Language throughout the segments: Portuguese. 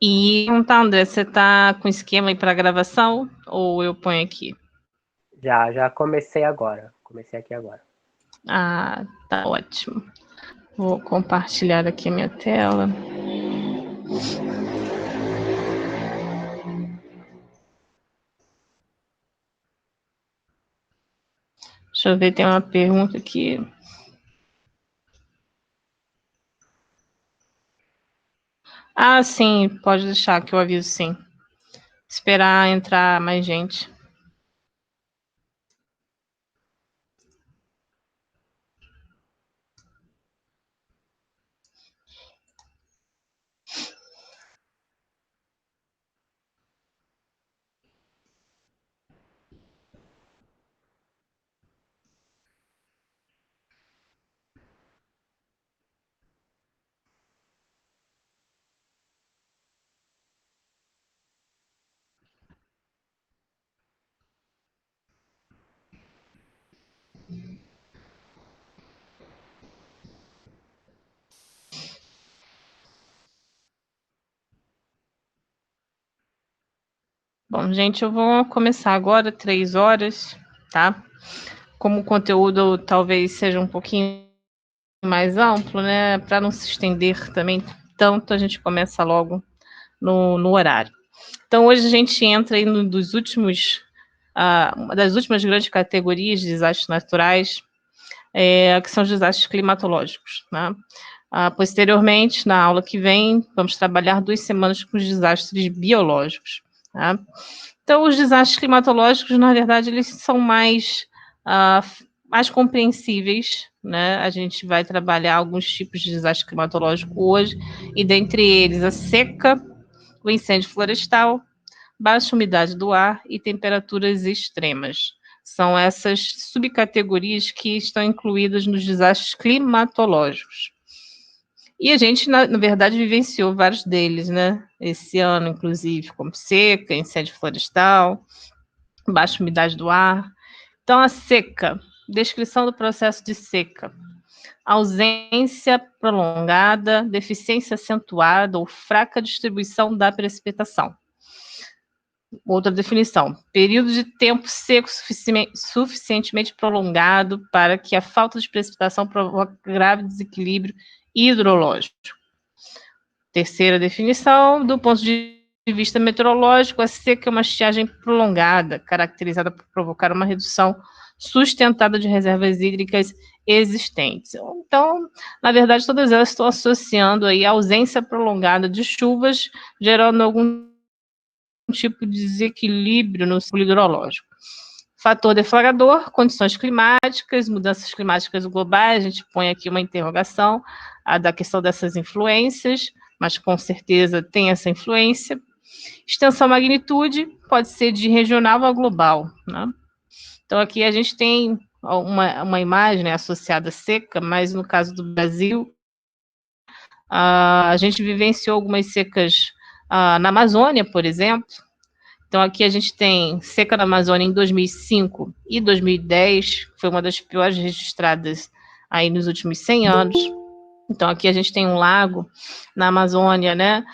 E perguntar, André, você tá com esquema aí para gravação ou eu ponho aqui? Já comecei agora. Comecei aqui agora. Ah, tá ótimo. Vou compartilhar aqui a minha tela. Deixa eu ver, tem uma pergunta aqui. Ah, sim, pode deixar que eu aviso sim. Esperar entrar mais gente. Bom, gente, eu vou começar agora, 3 horas, tá? Como o conteúdo talvez seja um pouquinho mais amplo, né? Para não se estender também tanto, a gente começa logo no horário. Então, hoje a gente entra aí uma das últimas grandes categorias de desastres naturais, que são os desastres climatológicos, né? Posteriormente, na aula que vem, vamos trabalhar 2 semanas com os desastres biológicos, tá? Então, os desastres climatológicos, na verdade, eles são mais compreensíveis, né? A gente vai trabalhar alguns tipos de desastre climatológico hoje, e dentre eles a seca, o incêndio florestal, baixa umidade do ar e temperaturas extremas. São essas subcategorias que estão incluídas nos desastres climatológicos. E a gente, na verdade, vivenciou vários deles, né? Esse ano, inclusive, como seca, incêndio florestal, baixa umidade do ar. Então, a seca, descrição do processo de seca. Ausência prolongada, deficiência acentuada ou fraca distribuição da precipitação. Outra definição: período de tempo seco suficientemente prolongado para que a falta de precipitação provoque grave desequilíbrio hidrológico. Terceira definição: do ponto de vista meteorológico, a seca é uma estiagem prolongada, caracterizada por provocar uma redução sustentada de reservas hídricas existentes. Então, na verdade, todas elas estão associando aí a ausência prolongada de chuvas, gerando algum tipo de desequilíbrio no ciclo hidrológico. Fator deflagrador, condições climáticas, mudanças climáticas globais, a gente põe aqui uma interrogação da questão dessas influências, mas com certeza tem essa influência. Extensão magnitude, pode ser de regional a global, né? Então aqui a gente tem uma imagem, né, associada à seca, mas no caso do Brasil, a gente vivenciou algumas secas na Amazônia, por exemplo. Então, aqui a gente tem seca na Amazônia em 2005 e 2010, que foi uma das piores registradas aí nos últimos 100 anos. Então, aqui a gente tem um lago na Amazônia, né,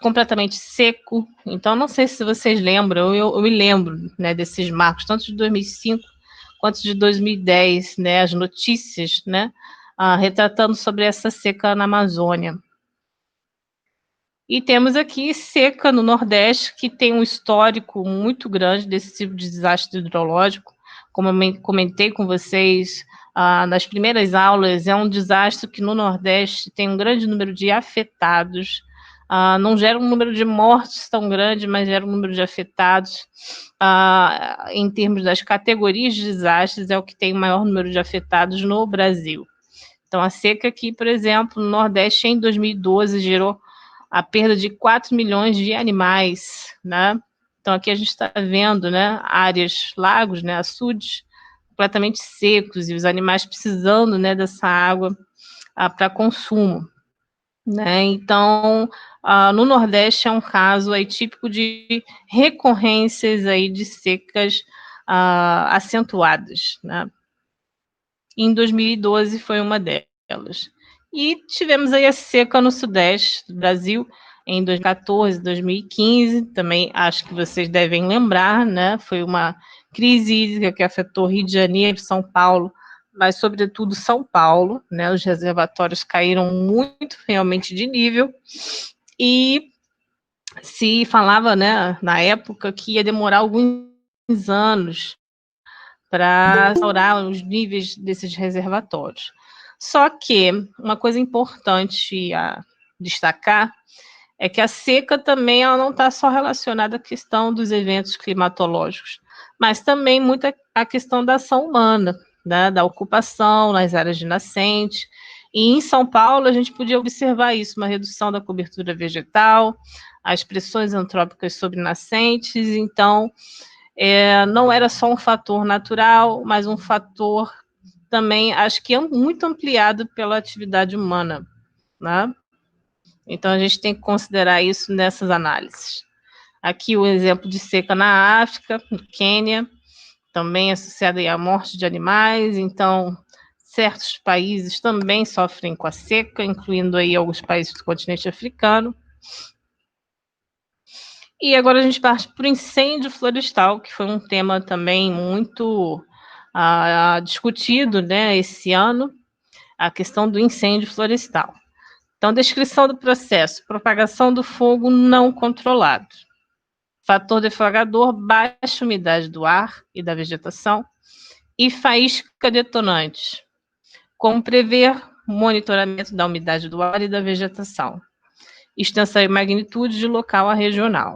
completamente seco. Então, não sei se vocês lembram, eu me lembro, né, desses marcos, tanto de 2005 quanto de 2010, né, as notícias, né, retratando sobre essa seca na Amazônia. E temos aqui seca no Nordeste, que tem um histórico muito grande desse tipo de desastre hidrológico. Como eu comentei com vocês nas primeiras aulas, é um desastre que no Nordeste tem um grande número de afetados. Não gera um número de mortes tão grande, mas gera um número de afetados. Em termos das categorias de desastres, é o que tem o maior número de afetados no Brasil. Então, a seca aqui, por exemplo, no Nordeste, em 2012, gerou a perda de 4 milhões de animais, né? Então, aqui a gente está vendo, né, áreas, lagos, né, açudes, completamente secos, e os animais precisando, né, dessa água para consumo, né? Então, no Nordeste é um caso aí típico de recorrências aí de secas acentuadas, né? Em 2012 foi uma delas. E tivemos aí a seca no Sudeste do Brasil em 2014, 2015, também acho que vocês devem lembrar, né? Foi uma crise hídrica que afetou Rio de Janeiro, São Paulo, mas sobretudo São Paulo, né? Os reservatórios caíram muito realmente de nível e se falava, né, na época que ia demorar alguns anos para restaurar os níveis desses reservatórios. Só que uma coisa importante a destacar é que a seca também ela não está só relacionada à questão dos eventos climatológicos, mas também muito a questão da ação humana, né, da ocupação nas áreas de nascente. E em São Paulo a gente podia observar isso, uma redução da cobertura vegetal, as pressões antrópicas sobre nascentes. Então, não era só um fator natural, mas um fator também, acho que é muito ampliado pela atividade humana, né? Então, a gente tem que considerar isso nessas análises. Aqui o exemplo de seca na África, no Quênia, também associada à morte de animais. Então, certos países também sofrem com a seca, incluindo aí alguns países do continente africano. E agora a gente parte para o incêndio florestal, que foi um tema também muito discutido, né, esse ano, a questão do incêndio florestal. Então, descrição do processo: propagação do fogo não controlado. Fator deflagrador: baixa umidade do ar e da vegetação. E faísca detonante: como prever monitoramento da umidade do ar e da vegetação. Extensão e magnitude de local a regional.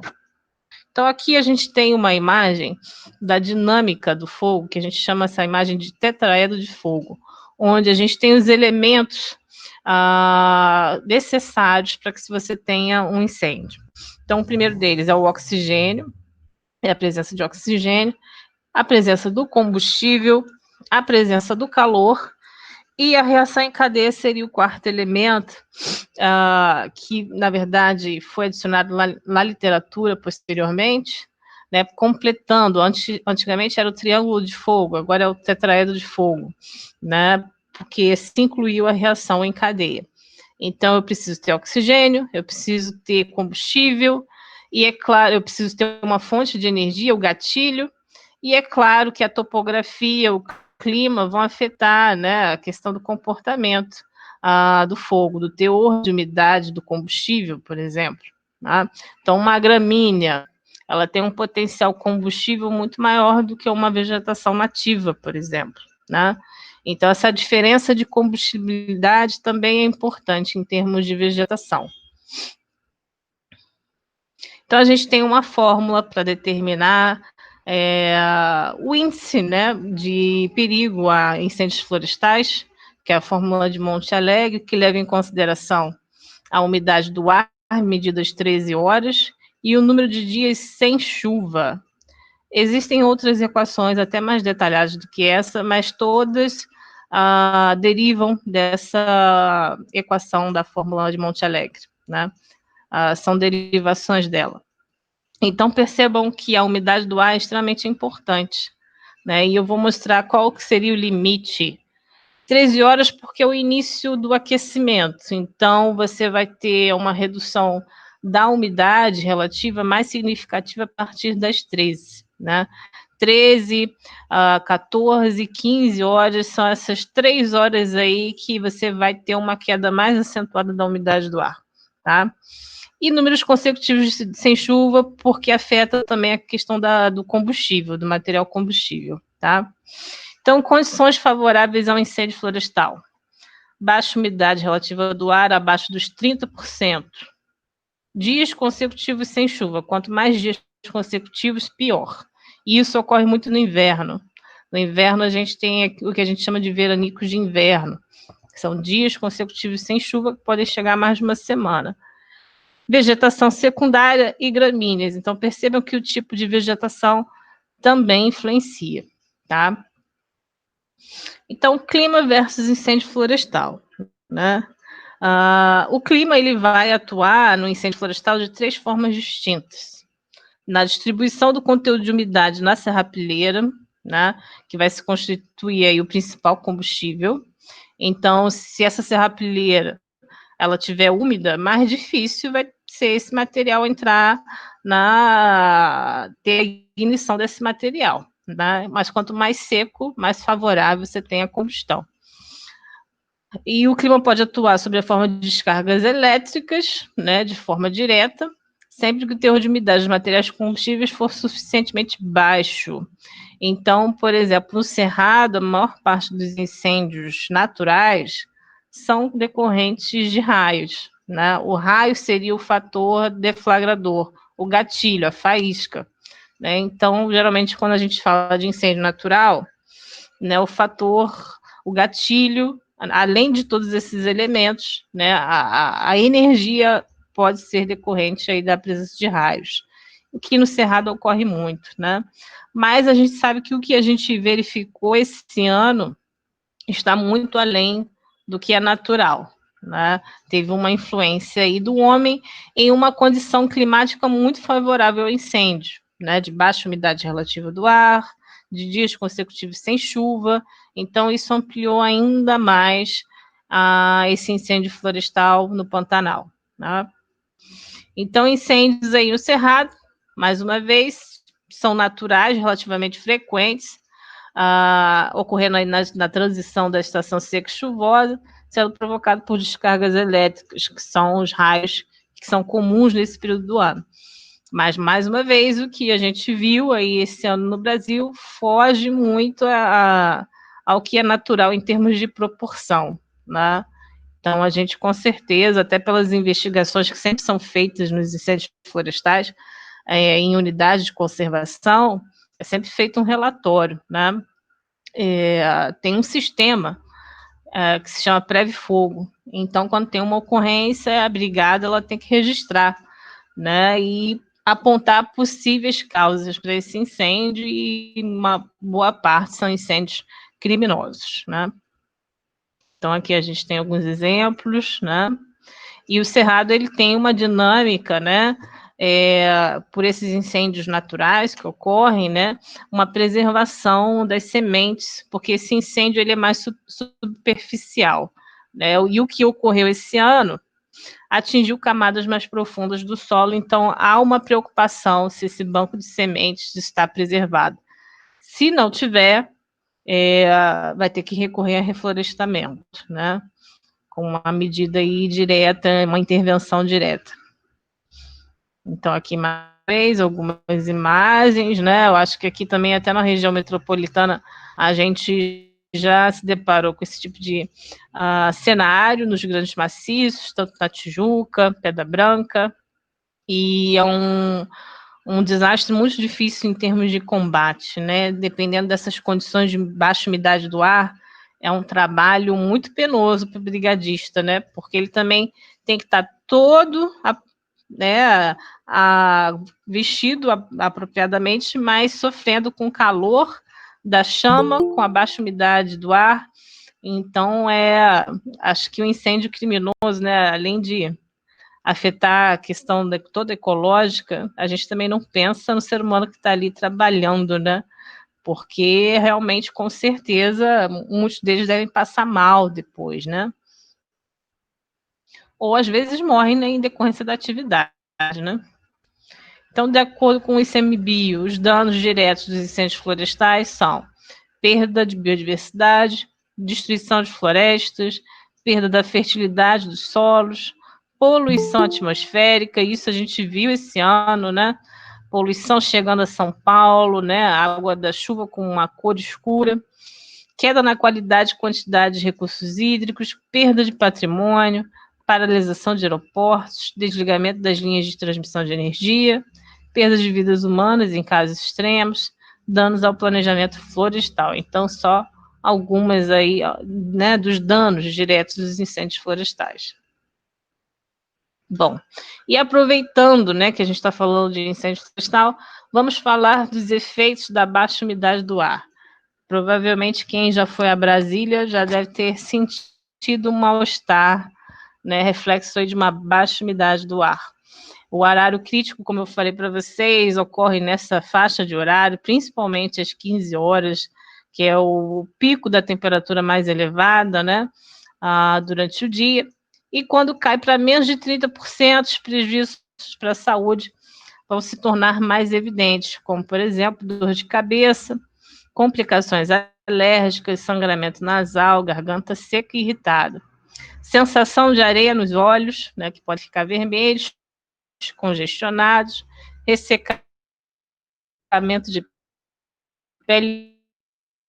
Então, aqui a gente tem uma imagem da dinâmica do fogo, que a gente chama essa imagem de tetraedro de fogo, onde a gente tem os elementos necessários para que você tenha um incêndio. Então, o primeiro deles é o oxigênio, é a presença de oxigênio, a presença do combustível, a presença do calor, e a reação em cadeia seria o quarto elemento, que, na verdade, foi adicionado na literatura posteriormente, né, completando. Antigamente era o triângulo de fogo, agora é o tetraedro de fogo, né, porque se incluiu a reação em cadeia. Então, eu preciso ter oxigênio, eu preciso ter combustível, e, é claro, eu preciso ter uma fonte de energia, o gatilho, e é claro que a topografia, o clima vão afetar, né, a questão do comportamento do fogo, do teor de umidade do combustível, por exemplo. Tá? Então, uma gramínea, ela tem um potencial combustível muito maior do que uma vegetação nativa, por exemplo. Né? Então, essa diferença de combustibilidade também é importante em termos de vegetação. Então, a gente tem uma fórmula para determinar o índice, né, de perigo a incêndios florestais, que é a fórmula de Monte Alegre, que leva em consideração a umidade do ar, medida às 13 horas, e o número de dias sem chuva. Existem outras equações até mais detalhadas do que essa, mas todas derivam dessa equação da fórmula de Monte Alegre, né? São derivações dela. Então, percebam que a umidade do ar é extremamente importante, né? E eu vou mostrar qual que seria o limite. 13 horas porque é o início do aquecimento. Então, você vai ter uma redução da umidade relativa mais significativa a partir das 13, né? 13, 14, 15 horas, são essas 3 horas aí que você vai ter uma queda mais acentuada da umidade do ar, tá? E números consecutivos sem chuva, porque afeta também a questão do combustível, do material combustível, tá? Então, condições favoráveis ao incêndio florestal. Baixa umidade relativa do ar, abaixo dos 30%. Dias consecutivos sem chuva. Quanto mais dias consecutivos, pior. E isso ocorre muito no inverno. No inverno, a gente tem o que a gente chama de veranicos de inverno. São dias consecutivos sem chuva, que podem chegar a mais de uma semana. Vegetação secundária e gramíneas. Então, percebam que o tipo de vegetação também influencia, tá? Então, clima versus incêndio florestal, né? O clima ele vai atuar no incêndio florestal de 3 formas distintas. Na distribuição do conteúdo de umidade na serrapilheira, né, que vai se constituir aí o principal combustível. Então, se essa serrapilheira ela tiver úmida, mais difícil vai se esse material entrar ter a ignição desse material, né? Mas quanto mais seco, mais favorável você tem a combustão. E o clima pode atuar sob a forma de descargas elétricas, né, de forma direta, sempre que o teor de umidade dos materiais combustíveis for suficientemente baixo. Então, por exemplo, no Cerrado, a maior parte dos incêndios naturais são decorrentes de raios, né? O raio seria o fator deflagrador, o gatilho, a faísca, né? Então, geralmente, quando a gente fala de incêndio natural, né, o gatilho, além de todos esses elementos, né, a energia pode ser decorrente aí da presença de raios, o que no Cerrado ocorre muito, né? Mas a gente sabe que o que a gente verificou esse ano está muito além do que é natural, né? Teve uma influência aí do homem em uma condição climática muito favorável ao incêndio, né? De baixa umidade relativa do ar, de dias consecutivos sem chuva. Então, isso ampliou ainda mais esse incêndio florestal no Pantanal, né? Então, incêndios aí no Cerrado, mais uma vez, são naturais, relativamente frequentes, ocorrendo aí na transição da estação seca e chuvosa, sendo provocado por descargas elétricas, que são os raios que são comuns nesse período do ano. Mas, mais uma vez, o que a gente viu aí esse ano no Brasil foge muito ao que é natural em termos de proporção, né? Então, a gente, com certeza, até pelas investigações que sempre são feitas nos incêndios florestais, em unidades de conservação, é sempre feito um relatório, né? Tem um sistema que se chama Preve-Fogo. Então, quando tem uma ocorrência, a brigada ela tem que registrar, né? E apontar possíveis causas para esse incêndio, e uma boa parte são incêndios criminosos, né? Então, aqui a gente tem alguns exemplos, né? E o Cerrado, ele tem uma dinâmica, né? Por esses incêndios naturais que ocorrem, né? Uma preservação das sementes, porque esse incêndio ele é mais superficial, né? E o que ocorreu esse ano atingiu camadas mais profundas do solo, então há uma preocupação se esse banco de sementes está preservado. Se não tiver, vai ter que recorrer a reflorestamento, né? Com uma medida aí direta, uma intervenção direta. Então, aqui mais algumas imagens, né? Eu acho que aqui também, até na região metropolitana, a gente já se deparou com esse tipo de cenário nos grandes maciços, tanto na Tijuca, Pedra Branca, e é um desastre muito difícil em termos de combate, né? Dependendo dessas condições de baixa umidade do ar, é um trabalho muito penoso para o brigadista, né? Porque ele também tem que estar todo, né, vestido apropriadamente, mas sofrendo com o calor da chama, com a baixa umidade do ar. Então, acho que o incêndio criminoso, né, além de afetar a questão toda ecológica, a gente também não pensa no ser humano que está ali trabalhando, né? Porque realmente, com certeza, muitos deles devem passar mal depois, né? Ou às vezes morrem, né, em decorrência da atividade, né? Então, de acordo com o ICMBio, os danos diretos dos incêndios florestais são perda de biodiversidade, destruição de florestas, perda da fertilidade dos solos, poluição atmosférica, isso a gente viu esse ano, né? Poluição chegando a São Paulo, né? A água da chuva com uma cor escura, queda na qualidade e quantidade de recursos hídricos, perda de patrimônio, paralisação de aeroportos, desligamento das linhas de transmissão de energia, perda de vidas humanas em casos extremos, danos ao planejamento florestal. Então, só algumas aí, né, dos danos diretos dos incêndios florestais. Bom, e aproveitando, né, que a gente está falando de incêndio florestal, vamos falar dos efeitos da baixa umidade do ar. Provavelmente quem já foi a Brasília já deve ter sentido um mal-estar, né, reflexo aí de uma baixa umidade do ar. O horário crítico, como eu falei para vocês, ocorre nessa faixa de horário, principalmente às 15 horas, que é o pico da temperatura mais elevada, né, durante o dia. E quando cai para menos de 30%, os prejuízos para a saúde vão se tornar mais evidentes, como, por exemplo, dor de cabeça, complicações alérgicas, sangramento nasal, garganta seca e irritada, sensação de areia nos olhos, né, que pode ficar vermelhos, congestionados, ressecamento de pele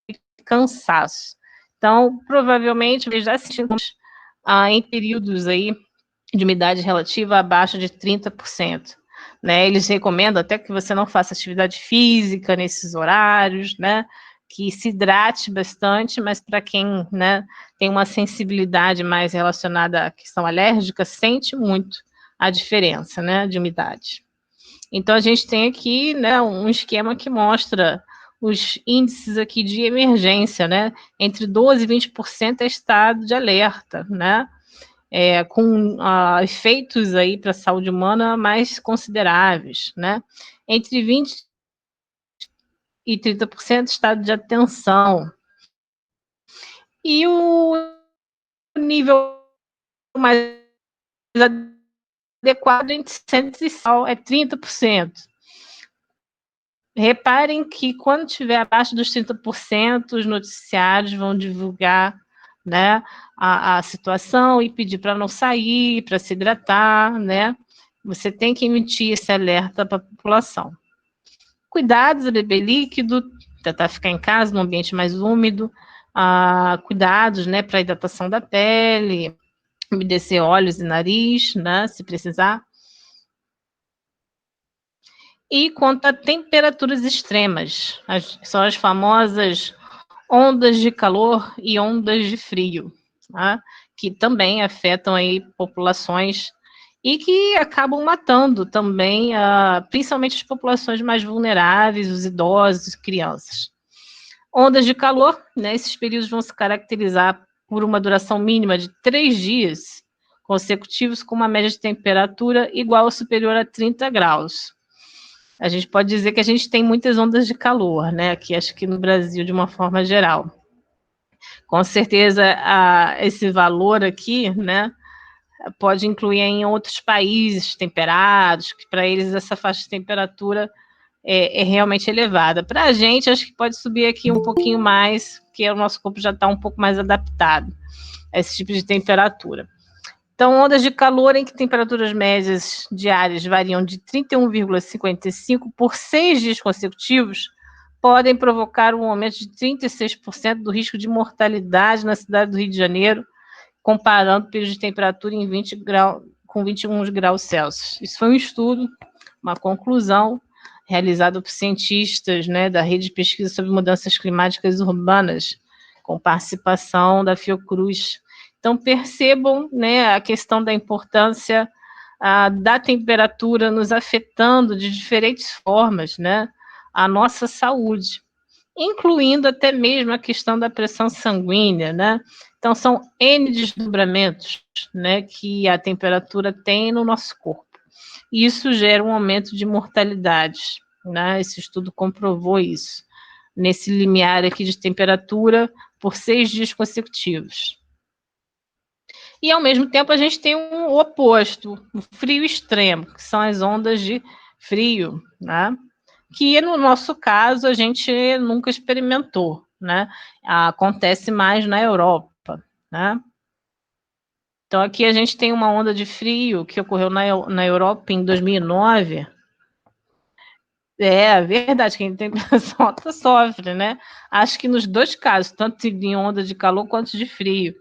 e cansaço. Então, provavelmente, já assistimos em períodos aí de umidade relativa abaixo de 30%. Né? Eles recomendam até que você não faça atividade física nesses horários, né? Que se hidrate bastante, mas para quem, né, tem uma sensibilidade mais relacionada à questão alérgica, sente muito a diferença, né, de umidade. Então, a gente tem aqui, né, um esquema que mostra os índices aqui de emergência, né? Entre 12% e 20% é estado de alerta, né? Com efeitos aí para a saúde humana mais consideráveis, né? Entre 20% e 30% estado de atenção. E o nível mais adequado entre 100% é 30%. Reparem que quando estiver abaixo dos 30%, os noticiários vão divulgar, né, a situação e pedir para não sair, para se hidratar, né? Você tem que emitir esse alerta para a população. Cuidados a beber líquido, tentar ficar em casa, num ambiente mais úmido, cuidados, né, para a hidratação da pele, umedecer olhos e nariz, né, se precisar. E quanto a temperaturas extremas, são as famosas ondas de calor e ondas de frio, tá? Que também afetam aí populações e que acabam matando também, principalmente as populações mais vulneráveis, os idosos, crianças. Ondas de calor, né, esses períodos vão se caracterizar por uma duração mínima de 3 dias consecutivos com uma média de temperatura igual ou superior a 30 graus. A gente pode dizer que a gente tem muitas ondas de calor, né? Aqui, acho que no Brasil, de uma forma geral. Com certeza, esse valor aqui, né, pode incluir em outros países temperados, que para eles essa faixa de temperatura é realmente elevada. Para a gente, acho que pode subir aqui um pouquinho mais, porque o nosso corpo já está um pouco mais adaptado a esse tipo de temperatura. Então, ondas de calor em que temperaturas médias diárias variam de 31,55 por 6 dias consecutivos podem provocar um aumento de 36% do risco de mortalidade na cidade do Rio de Janeiro, comparando o período de temperatura em 20 graus, com 21 graus Celsius. Isso foi um estudo, uma conclusão, realizada por cientistas, né, da Rede de Pesquisa sobre Mudanças Climáticas Urbanas, com participação da Fiocruz. Então, percebam, né, a questão da importância da temperatura nos afetando de diferentes formas, né, a nossa saúde, incluindo até mesmo a questão da pressão sanguínea, né? Então, são N desdobramentos, né, que a temperatura tem no nosso corpo. E isso gera um aumento de mortalidade, né? Esse estudo comprovou isso, nesse limiar aqui de temperatura por 6 dias consecutivos. E, ao mesmo tempo, a gente tem o oposto, o frio extremo, que são as ondas de frio, né? Que, no nosso caso, a gente nunca experimentou, né? Acontece mais na Europa, né? Então, aqui a gente tem uma onda de frio que ocorreu na Europa em 2009. É verdade, quem tem pressão alta sofre, né? Acho que nos dois casos, tanto em onda de calor quanto de frio.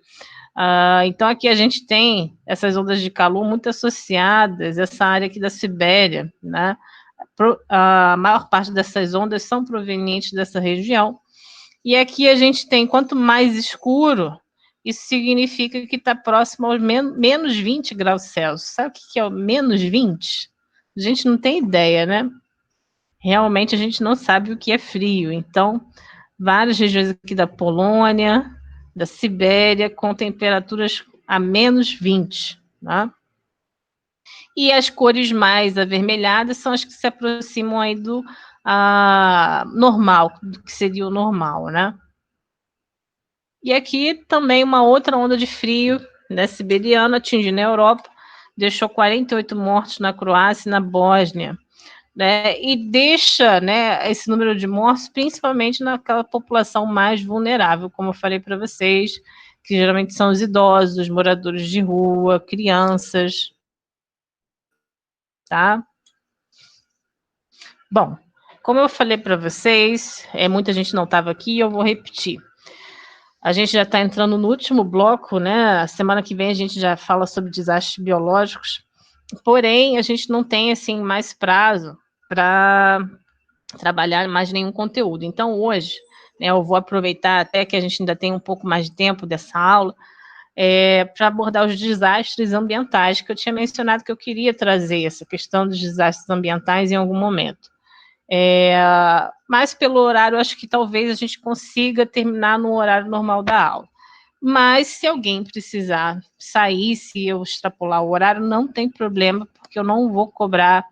Então, aqui a gente tem essas ondas de calor muito associadas, essa área aqui da Sibéria, né? A maior parte dessas ondas são provenientes dessa região. E aqui a gente tem, quanto mais escuro, isso significa que está próximo aos menos 20 graus Celsius. Sabe o que é o menos 20? A gente não tem ideia, né? Realmente a gente não sabe o que é frio. Então, várias regiões aqui da Polônia, da Sibéria, com temperaturas a menos 20, né? E as cores mais avermelhadas são as que se aproximam aí do normal, do que seria o normal, né? E aqui também uma outra onda de frio, né, siberiana, atingindo a Europa, deixou 48 mortos na Croácia e na Bósnia, né? E deixa, né, esse número de mortos principalmente naquela população mais vulnerável, como eu falei para vocês, que geralmente são os idosos, os moradores de rua, crianças, tá? Bom, como eu falei para vocês, muita gente não estava aqui, eu vou repetir. A gente já está entrando no último bloco, né? A semana que vem a gente já fala sobre desastres biológicos, porém a gente não tem assim mais prazo para trabalhar mais nenhum conteúdo. Então hoje, né, eu vou aproveitar até que a gente ainda tem um pouco mais de tempo dessa aula para abordar os desastres ambientais, que eu tinha mencionado que eu queria trazer essa questão dos desastres ambientais em algum momento. Mas pelo horário, acho que talvez a gente consiga terminar no horário normal da aula. Mas se alguém precisar sair, se eu extrapolar o horário, não tem problema, porque eu não vou cobrar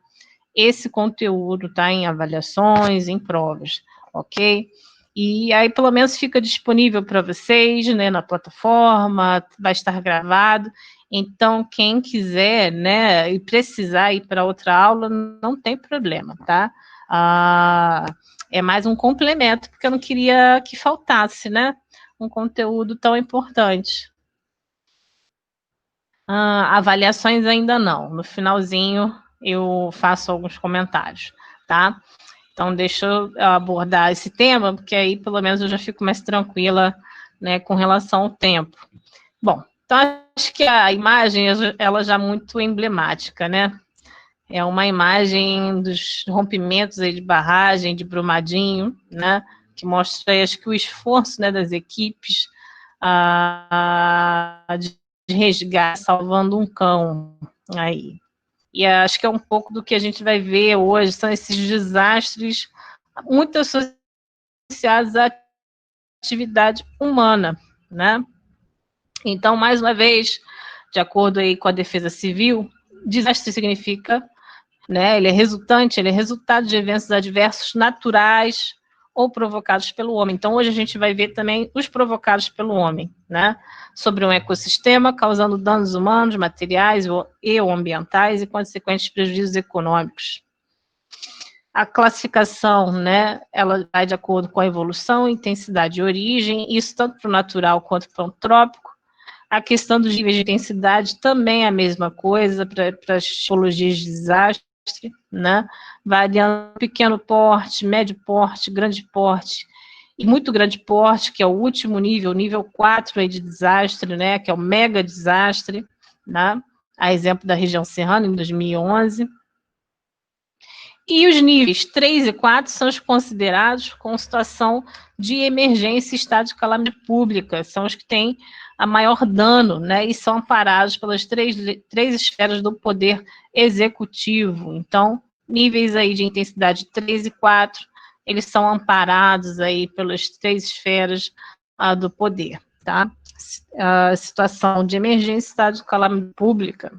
esse conteúdo, tá? Em avaliações, em provas, ok? E aí, pelo menos, fica disponível para vocês, né, na plataforma, vai estar gravado. Então, quem quiser, né, e precisar ir para outra aula, não tem problema, tá? É mais um complemento, porque eu não queria que faltasse, né, um conteúdo tão importante. Avaliações ainda não. No finalzinho, eu faço alguns comentários, tá? Então, deixa eu abordar esse tema, porque aí, pelo menos, eu já fico mais tranquila, né, com relação ao tempo. Bom, então, acho que a imagem, ela já é muito emblemática, né? É uma imagem dos rompimentos aí de barragem, de Brumadinho, né? Que mostra, acho que, o esforço, né, das equipes de resgate, salvando um cão aí. E acho que é um pouco do que a gente vai ver hoje, são esses desastres muito associados à atividade humana, né? Então, mais uma vez, de acordo aí com a Defesa Civil, desastre significa, né, ele é resultado de eventos adversos naturais ou provocados pelo homem. Então, hoje a gente vai ver também os provocados pelo homem, né? Sobre um ecossistema, causando danos humanos, materiais e ou ambientais e consequentes prejuízos econômicos. A classificação, né, ela vai de acordo com a evolução, intensidade e origem, isso tanto para o natural quanto para o trópico. A questão dos níveis de intensidade também é a mesma coisa para as tipologias de desastre, né? Variando pequeno porte, médio porte, grande porte e muito grande porte, que é o último nível, nível 4 aí de desastre, né? Que é o mega desastre, né? A exemplo da região serrana, em 2011. E os níveis 3 e 4 são os considerados com situação de emergência e estado de calamidade pública, são os que têm a maior dano, né, e são amparados pelas três esferas do poder executivo. Então, níveis aí de intensidade 3 e 4, eles são amparados aí pelas três esferas do poder, tá? A situação de emergência e estado de calamidade pública.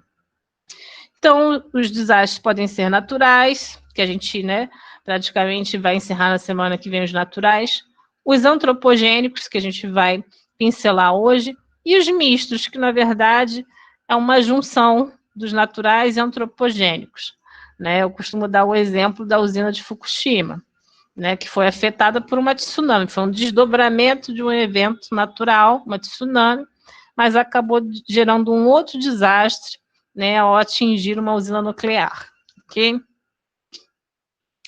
Então, os desastres podem ser naturais, que a gente, né, praticamente vai encerrar na semana que vem os naturais, os antropogênicos, que a gente vai pincelar hoje, e os mistos, que na verdade é uma junção dos naturais e antropogênicos, né? Eu costumo dar o exemplo da usina de Fukushima, né, que foi afetada por uma tsunami, foi um desdobramento de um evento natural, uma tsunami, mas acabou gerando um outro desastre, né, ao atingir uma usina nuclear, ok?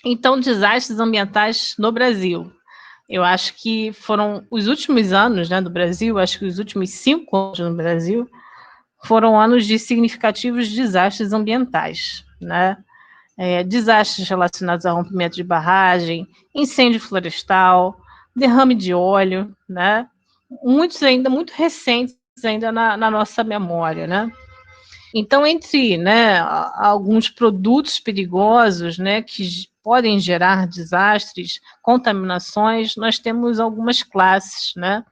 Então, desastres ambientais no Brasil. Eu acho que foram os últimos anos, né, do Brasil, acho que os últimos 5 anos no Brasil, foram anos de significativos desastres ambientais, né? Desastres relacionados a rompimento de barragem, incêndio florestal, derrame de óleo, né? Muitos ainda, muito recentes ainda na nossa memória, né? Então, entre, né, alguns produtos perigosos, né, que podem gerar desastres, contaminações, nós temos algumas classes, né?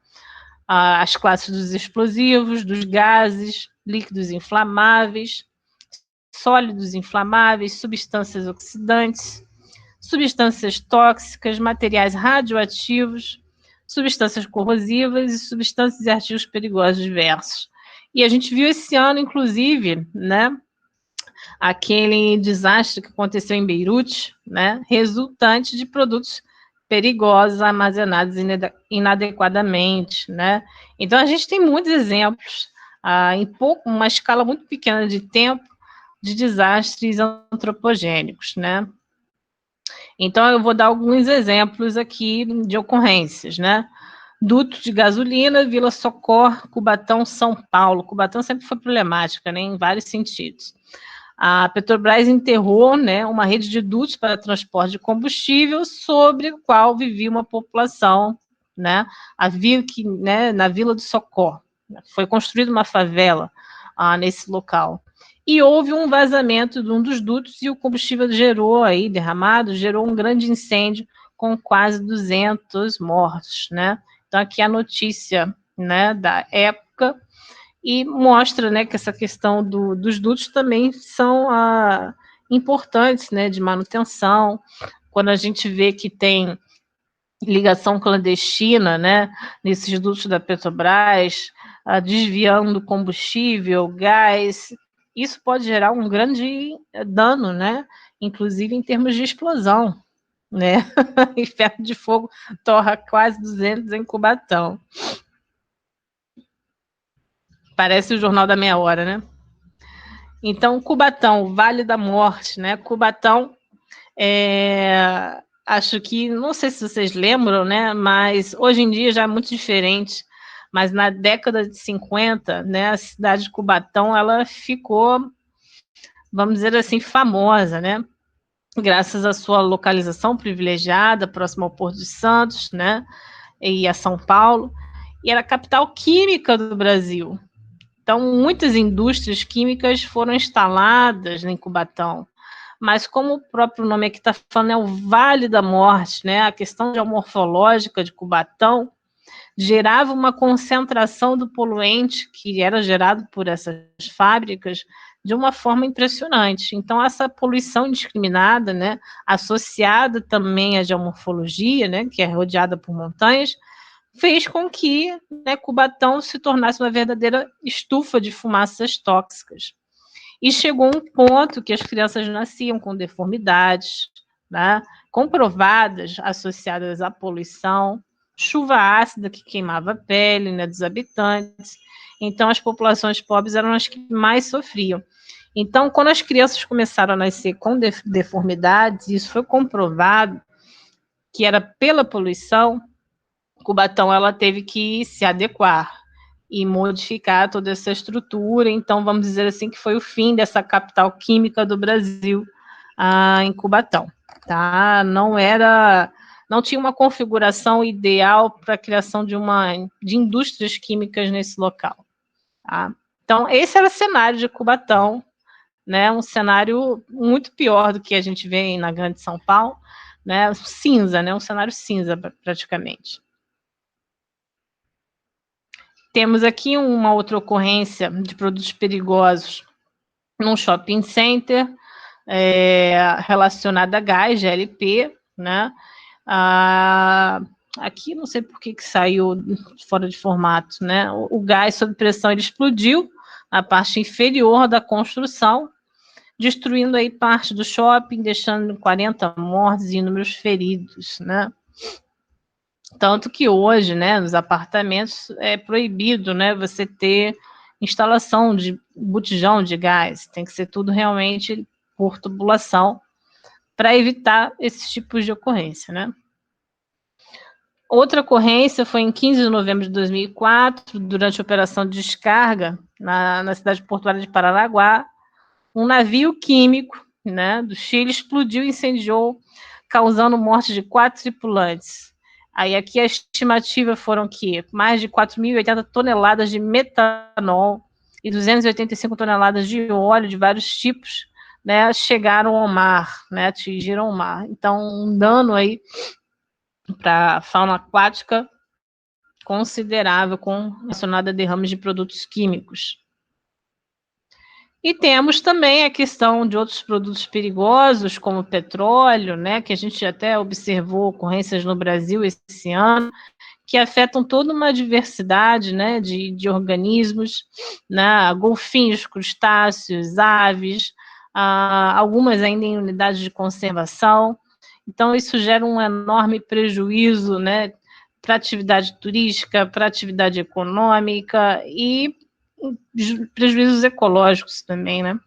As classes dos explosivos, dos gases, líquidos inflamáveis, sólidos inflamáveis, substâncias oxidantes, substâncias tóxicas, materiais radioativos, substâncias corrosivas e substâncias e artigos perigosos diversos. E a gente viu esse ano, inclusive, né, aquele desastre que aconteceu em Beirute, né, resultante de produtos perigosos armazenados inadequadamente, né? Então a gente tem muitos exemplos em uma escala muito pequena de tempo de desastres antropogênicos, né? Então eu vou dar alguns exemplos aqui de ocorrências, né? Duto de gasolina, Vila Socorro, Cubatão, São Paulo. Cubatão sempre foi problemática, né, em vários sentidos. A Petrobras enterrou, né, uma rede de dutos para transporte de combustível sobre o qual vivia uma população, né, na Vila do Socorro. Foi construída uma favela nesse local. E houve um vazamento de um dos dutos e o combustível gerou um grande incêndio com quase 200 mortos, né? Então, aqui a notícia, né, da época, e mostra, né, que essa questão dos dutos também são importantes, né, de manutenção. Quando a gente vê que tem ligação clandestina, né, nesses dutos da Petrobras, desviando combustível, gás, isso pode gerar um grande dano, né, inclusive em termos de explosão, né? E ferro de fogo torra quase 200 em Cubatão. Parece o Jornal da Meia Hora, né? Então, Cubatão, Vale da Morte, né? Cubatão, acho que, não sei se vocês lembram, né? Mas hoje em dia já é muito diferente. Mas na década de 50, né? A cidade de Cubatão, ela ficou, vamos dizer assim, famosa, né? Graças à sua localização privilegiada, próxima ao Porto de Santos, né? E a São Paulo, e era a capital química do Brasil. Então, muitas indústrias químicas foram instaladas em Cubatão. Mas, como o próprio nome aqui está falando, é o Vale da Morte, né? A questão geomorfológica de Cubatão gerava uma concentração do poluente que era gerado por essas fábricas de uma forma impressionante. Então, essa poluição indiscriminada, né, associada também à geomorfologia, né, que é rodeada por montanhas, fez com que, né, Cubatão se tornasse uma verdadeira estufa de fumaças tóxicas. E chegou um ponto que as crianças nasciam com deformidades, né, comprovadas, associadas à poluição, chuva ácida que queimava a pele, né, dos habitantes. Então, as populações pobres eram as que mais sofriam. Então, quando as crianças começaram a nascer com deformidades, isso foi comprovado que era pela poluição, Cubatão ela teve que se adequar e modificar toda essa estrutura. Então, vamos dizer assim, que foi o fim dessa capital química do Brasil em Cubatão. Tá? Não tinha uma configuração ideal para a criação de indústrias químicas nesse local. Tá? Então, esse era o cenário de Cubatão, né? Um cenário muito pior do que a gente vê na Grande São Paulo, né? Cinza, né? Um cenário cinza praticamente. Temos aqui uma outra ocorrência de produtos perigosos num shopping center relacionada a gás, GLP, né? Aqui não sei por que saiu fora de formato, né? O gás sob pressão ele explodiu na parte inferior da construção, destruindo aí parte do shopping, deixando 40 mortos e inúmeros feridos, né? Tanto que hoje, né, nos apartamentos é proibido, né, você ter instalação de botijão de gás, tem que ser tudo realmente por tubulação para evitar esses tipos de ocorrência, né? Outra ocorrência foi em 15 de novembro de 2004, durante a operação de descarga na cidade portuária de Paranaguá, um navio químico, né, do Chile explodiu e incendiou, causando morte de 4 tripulantes. Aí aqui a estimativa foram que mais de 4.080 toneladas de metanol e 285 toneladas de óleo de vários tipos, né, chegaram ao mar, né, atingiram o mar. Então, um dano aí para a fauna aquática considerável, relacionado a derrames de produtos químicos. E temos também a questão de outros produtos perigosos, como o petróleo, né, que a gente até observou ocorrências no Brasil esse ano, que afetam toda uma diversidade, né, de organismos, né, golfinhos, crustáceos, aves, algumas ainda em unidades de conservação. Então, isso gera um enorme prejuízo, né, para a atividade turística, para a atividade econômica e prejuízos ecológicos também, né?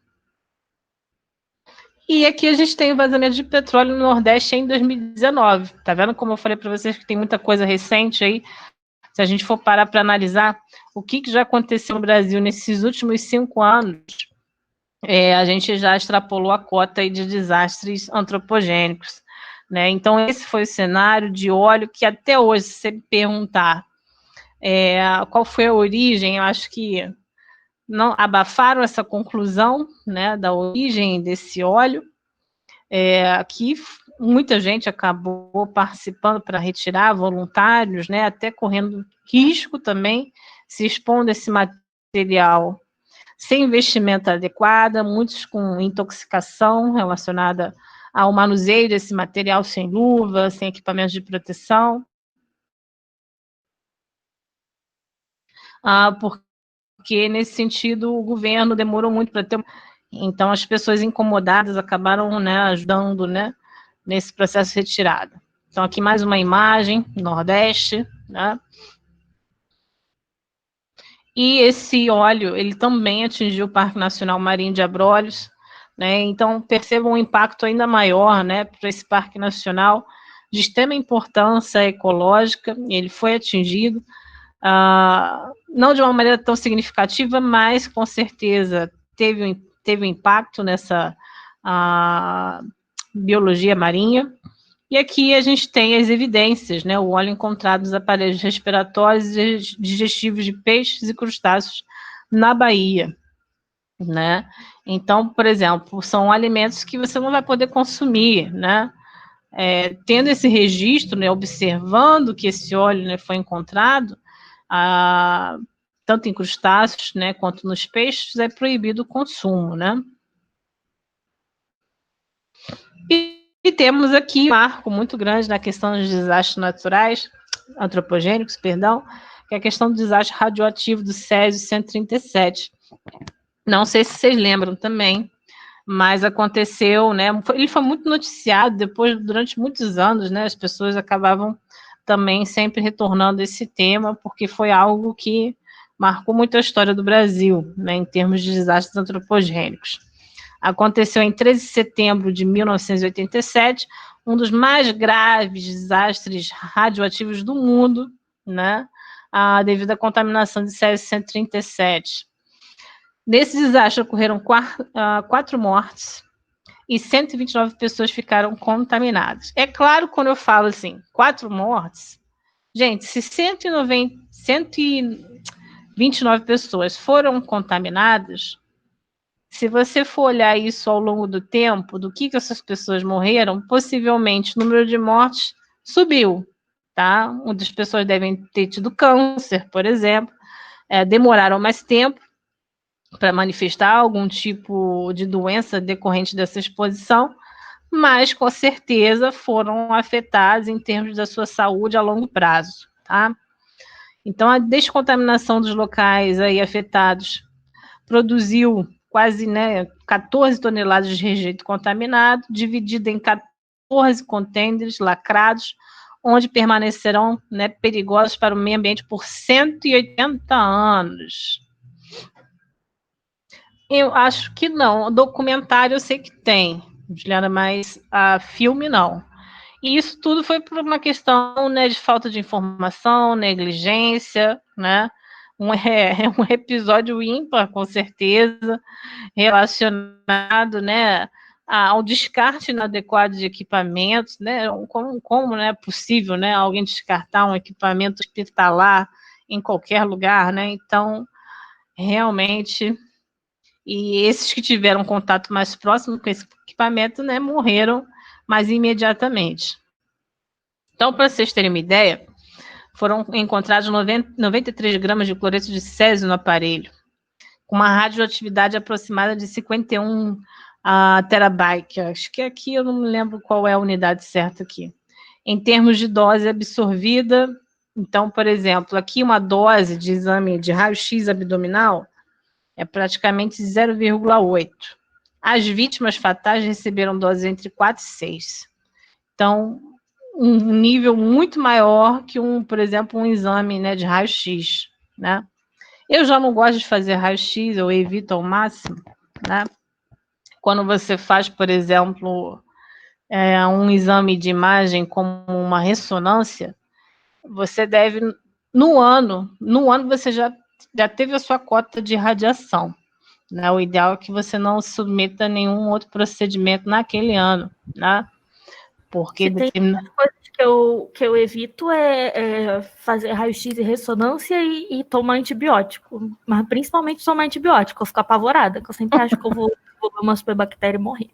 E aqui a gente tem o vazamento de petróleo no Nordeste em 2019. Tá vendo como eu falei para vocês que tem muita coisa recente aí? Se a gente for parar para analisar o que já aconteceu no Brasil nesses últimos 5 anos, a gente já extrapolou a cota aí de desastres antropogênicos, né? Então, esse foi o cenário de óleo que até hoje, se você me perguntar qual foi a origem, eu acho que não abafaram essa conclusão, né, da origem desse óleo, que muita gente acabou participando para retirar, voluntários, né, até correndo risco também, se expondo a esse material sem investimento adequado, muitos com intoxicação relacionada ao manuseio desse material sem luva, sem equipamentos de proteção. Porque, nesse sentido, o governo demorou muito para ter. Então, as pessoas incomodadas acabaram, né, ajudando, né, nesse processo de retirada. Então, aqui mais uma imagem, Nordeste, né? E esse óleo, ele também atingiu o Parque Nacional Marinho de Abrolhos, né? Então, percebam um impacto ainda maior, né, para esse Parque Nacional, de extrema importância ecológica, ele foi atingido, não de uma maneira tão significativa, mas com certeza teve um impacto nessa biologia marinha. E aqui a gente tem as evidências, né? O óleo encontrado nos aparelhos respiratórios e digestivos de peixes e crustáceos na Bahia, né? Então, por exemplo, são alimentos que você não vai poder consumir, né? Tendo esse registro, né, observando que esse óleo, né, foi encontrado, tanto em crustáceos, né, quanto nos peixes, é proibido o consumo, né? E temos aqui um marco muito grande na questão dos desastres naturais, antropogênicos, perdão, que é a questão do desastre radioativo do Césio-137. Não sei se vocês lembram também, mas aconteceu, né? Ele foi muito noticiado depois, durante muitos anos, né? As pessoas acabavam também sempre retornando a esse tema, porque foi algo que marcou muito a história do Brasil, né? Em termos de desastres antropogênicos. Aconteceu em 13 de setembro de 1987, um dos mais graves desastres radioativos do mundo, né? Devido à contaminação de Césio-137. Nesse desastre ocorreram 4 mortes e 129 pessoas ficaram contaminadas. É claro, quando eu falo assim, 4 mortes, gente, se 129 pessoas foram contaminadas, se você for olhar isso ao longo do tempo, do que essas pessoas morreram, possivelmente o número de mortes subiu, tá? Muitas pessoas devem ter tido câncer, por exemplo, demoraram mais tempo para manifestar algum tipo de doença decorrente dessa exposição, mas com certeza foram afetadas em termos da sua saúde a longo prazo, tá? Então, a descontaminação dos locais aí afetados produziu quase, né, 14 toneladas de rejeito contaminado, dividido em 14 contêineres lacrados, onde permanecerão, né, perigosos para o meio ambiente por 180 anos. Eu acho que não. Documentário eu sei que tem, Juliana, mas filme não. E isso tudo foi por uma questão, né, de falta de informação, negligência, né? Um episódio ímpar, com certeza, relacionado, né, ao descarte inadequado de equipamentos, né? Como né, é possível, né, alguém descartar um equipamento hospitalar em qualquer lugar, né? Então, realmente, e esses que tiveram contato mais próximo com esse equipamento, né, morreram mais imediatamente. Então, para vocês terem uma ideia, foram encontrados 93 gramas de cloreto de césio no aparelho, com uma radioatividade aproximada de 51 terabyte. Acho que aqui eu não me lembro qual é a unidade certa aqui. Em termos de dose absorvida, então, por exemplo, aqui uma dose de exame de raio-x abdominal é praticamente 0,8. As vítimas fatais receberam doses entre 4 e 6. Então, um nível muito maior que, por exemplo, um exame, né, de raio-x, né? Eu já não gosto de fazer raio-x, eu evito ao máximo, né? Quando você faz, por exemplo, um exame de imagem como uma ressonância, você deve, no ano você já teve a sua cota de radiação, né? O ideal é que você não submeta a nenhum outro procedimento naquele ano, né? Porque tem coisas que eu evito é fazer raio-x e ressonância e tomar antibiótico. Mas principalmente tomar antibiótico, eu fico apavorada, que eu sempre acho que eu vou desenvolver uma superbactéria e morrer.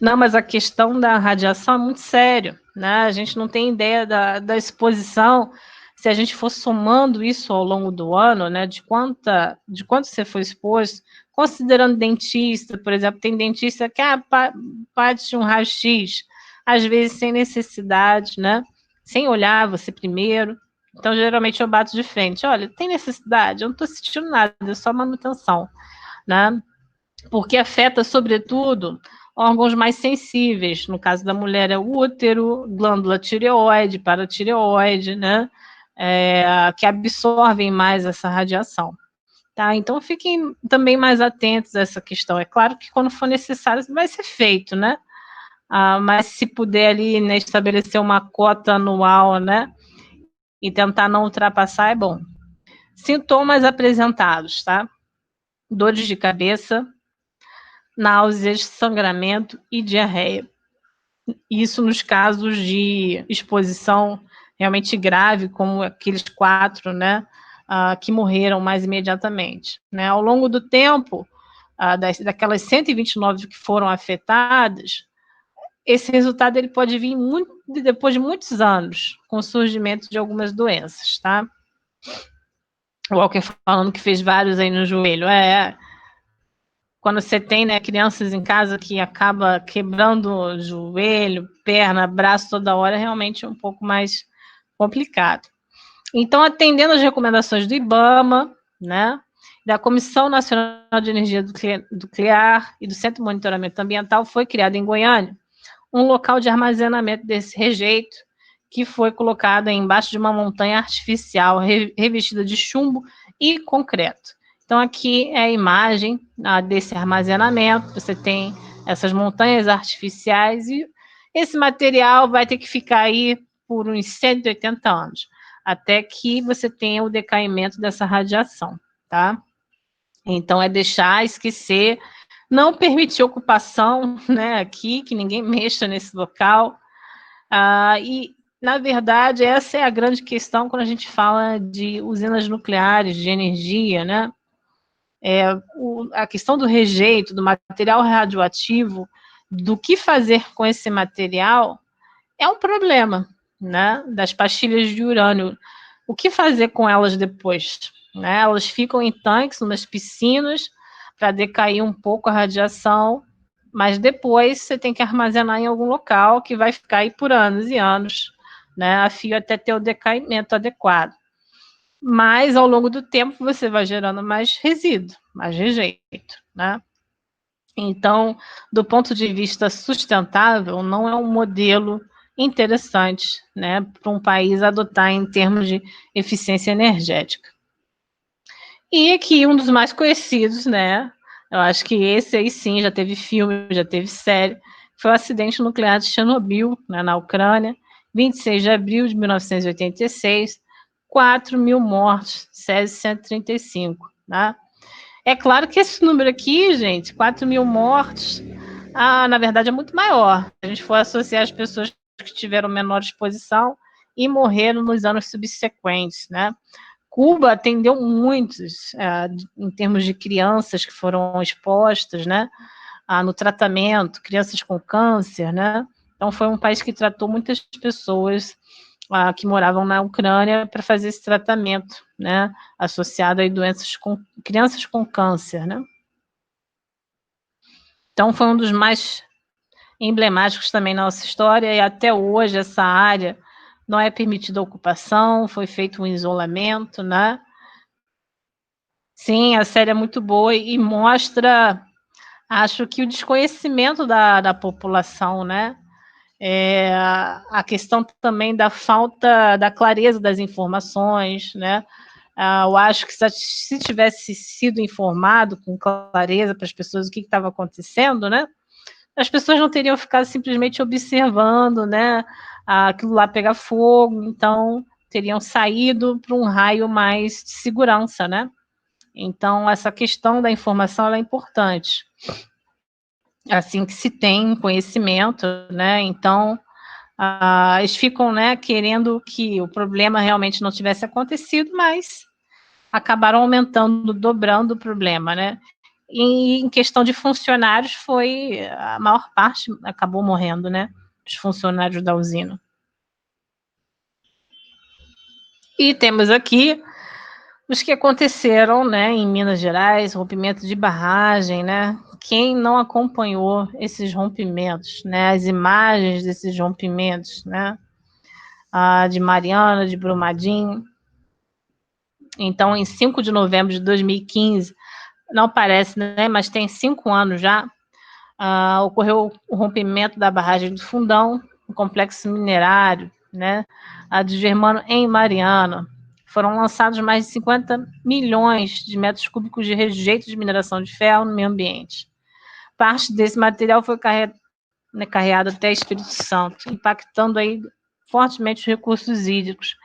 Não, mas a questão da radiação é muito sério, né? A gente não tem ideia da exposição. Se a gente for somando isso ao longo do ano, né, de quanto você foi exposto, considerando dentista, por exemplo, tem dentista que parte um raio-x, às vezes sem necessidade, né? Sem olhar você primeiro. Então, geralmente eu bato de frente. Olha, tem necessidade? Eu não estou sentindo nada, é só manutenção, né? Porque afeta, sobretudo, órgãos mais sensíveis. No caso da mulher, é o útero, glândula tireoide, paratireoide, né? Que absorvem mais essa radiação. Tá? Então, fiquem também mais atentos a essa questão. É claro que quando for necessário, vai ser feito, né? Mas se puder ali, né, estabelecer uma cota anual, né? E tentar não ultrapassar, é bom. Sintomas apresentados, tá? Dores de cabeça, náuseas, sangramento e diarreia. Isso nos casos de exposição realmente grave, como aqueles 4, né, que morreram mais imediatamente. Né? Ao longo do tempo, daquelas 129 que foram afetadas, esse resultado ele pode vir depois de muitos anos, com o surgimento de algumas doenças, tá? O Walker falando que fez vários aí no joelho. Quando você tem, né, crianças em casa que acaba quebrando joelho, perna, braço toda hora, é realmente um pouco mais complicado. Então, atendendo às recomendações do IBAMA, né, da Comissão Nacional de Energia Nuclear e do Centro de Monitoramento Ambiental, foi criado em Goiânia um local de armazenamento desse rejeito, que foi colocado embaixo de uma montanha artificial revestida de chumbo e concreto. Então, aqui é a imagem desse armazenamento. Você tem essas montanhas artificiais e esse material vai ter que ficar aí por uns 180 anos, até que você tenha o decaimento dessa radiação, tá? Então, é deixar, esquecer, não permitir ocupação, né, aqui, que ninguém mexa nesse local. E, na verdade, essa é a grande questão quando a gente fala de usinas nucleares, de energia, né? A questão do rejeito, do material radioativo, do que fazer com esse material, é um problema, né? Das pastilhas de urânio. O que fazer com elas depois? Né? Elas ficam em tanques, umas piscinas, para decair um pouco a radiação, mas depois você tem que armazenar em algum local que vai ficar aí por anos e anos, né? A fio até ter o decaimento adequado. Mas, ao longo do tempo, você vai gerando mais resíduo, mais rejeito, né? Então, do ponto de vista sustentável, não é um modelo interessante, né, para um país adotar em termos de eficiência energética. E aqui, um dos mais conhecidos, né, eu acho que esse aí sim, já teve filme, já teve série, foi o acidente nuclear de Chernobyl, né, na Ucrânia, 26 de abril de 1986, 4 mil mortos, Césio 135, né? É claro que esse número aqui, gente, 4 mil mortos, na verdade é muito maior. Se a gente for associar as pessoas que tiveram menor exposição e morreram nos anos subsequentes, né? Cuba atendeu muitos, em termos de crianças que foram expostas, né? No tratamento, crianças com câncer, né? Então foi um país que tratou muitas pessoas que moravam na Ucrânia para fazer esse tratamento, né, associado a doenças com crianças com câncer, né? Então foi um dos mais emblemáticos também na nossa história e até hoje essa área não é permitida ocupação, foi feito um isolamento, né? Sim, a série é muito boa e mostra Acho que o desconhecimento da população, né? A questão também da falta da clareza das informações, né? Eu acho que se tivesse sido informado com clareza para as pessoas o que estava acontecendo, né? As pessoas não teriam ficado simplesmente observando, né? Aquilo lá pegar fogo, então teriam saído para um raio mais de segurança, né? Então, essa questão da informação ela é importante. Assim que se tem conhecimento, né? Então, eles ficam, né, querendo que o problema realmente não tivesse acontecido, mas acabaram aumentando, dobrando o problema, né? E em questão de funcionários, a maior parte acabou morrendo, né? Os funcionários da usina. E temos aqui os que aconteceram, né, em Minas Gerais, rompimento de barragem, né? Quem não acompanhou esses rompimentos, né? As imagens desses rompimentos, né? De Mariana, de Brumadinho. Então, em 5 de novembro de 2015, não parece, né? Mas tem 5 anos já, ocorreu o rompimento da barragem do Fundão, um complexo minerário, né? A de Germano em Mariana. Foram lançados mais de 50 milhões de metros cúbicos de rejeito de mineração de ferro no meio ambiente. Parte desse material foi carregado até Espírito Santo, impactando aí fortemente os recursos hídricos.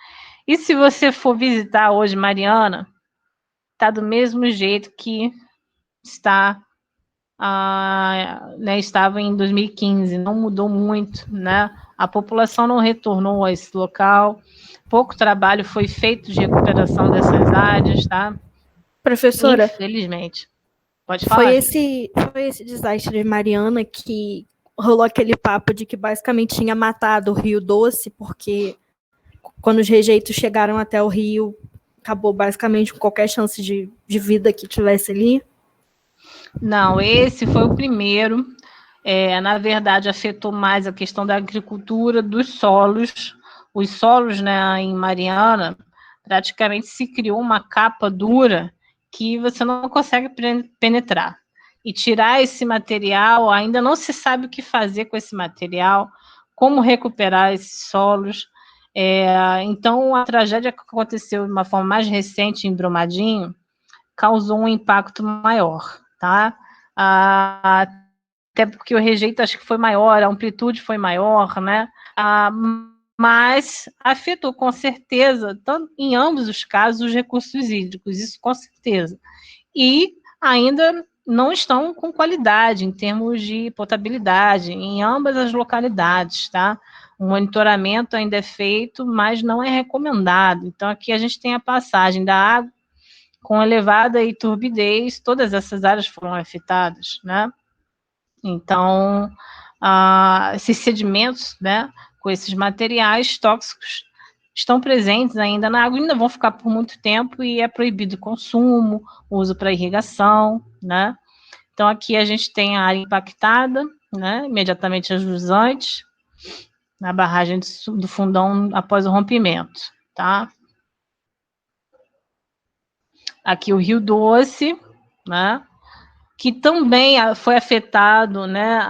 E se você for visitar hoje Mariana, está do mesmo jeito que estava em 2015, não mudou muito, né? A população não retornou a esse local, pouco trabalho foi feito de recuperação dessas áreas, tá? Professora, infelizmente. Pode foi falar. esse desastre de Mariana que rolou aquele papo de que basicamente tinha matado o Rio Doce, porque quando os rejeitos chegaram até o rio, acabou basicamente com qualquer chance de vida que tivesse ali? Não, esse foi o primeiro. Na verdade, afetou mais a questão da agricultura, dos solos. Os solos, né, em Mariana, praticamente se criou uma capa dura que você não consegue penetrar. E tirar esse material, ainda não se sabe o que fazer com esse material, como recuperar esses solos. Então, a tragédia que aconteceu de uma forma mais recente em Brumadinho causou um impacto maior, tá? Até porque o rejeito acho que foi maior, a amplitude foi maior, né? Mas afetou com certeza, tanto, em ambos os casos, os recursos hídricos, isso com certeza. E ainda não estão com qualidade em termos de potabilidade em ambas as localidades, tá? O monitoramento ainda é feito, mas não é recomendado. Então, aqui a gente tem a passagem da água com elevada e turbidez, todas essas áreas foram afetadas, né? Então, esses sedimentos, né, com esses materiais tóxicos, estão presentes ainda na água, ainda vão ficar por muito tempo e é proibido o consumo, o uso para irrigação, né? Então, aqui a gente tem a área impactada, né, imediatamente as jusante, na barragem do Fundão após o rompimento, tá? Aqui o Rio Doce, né, que também foi afetado, né,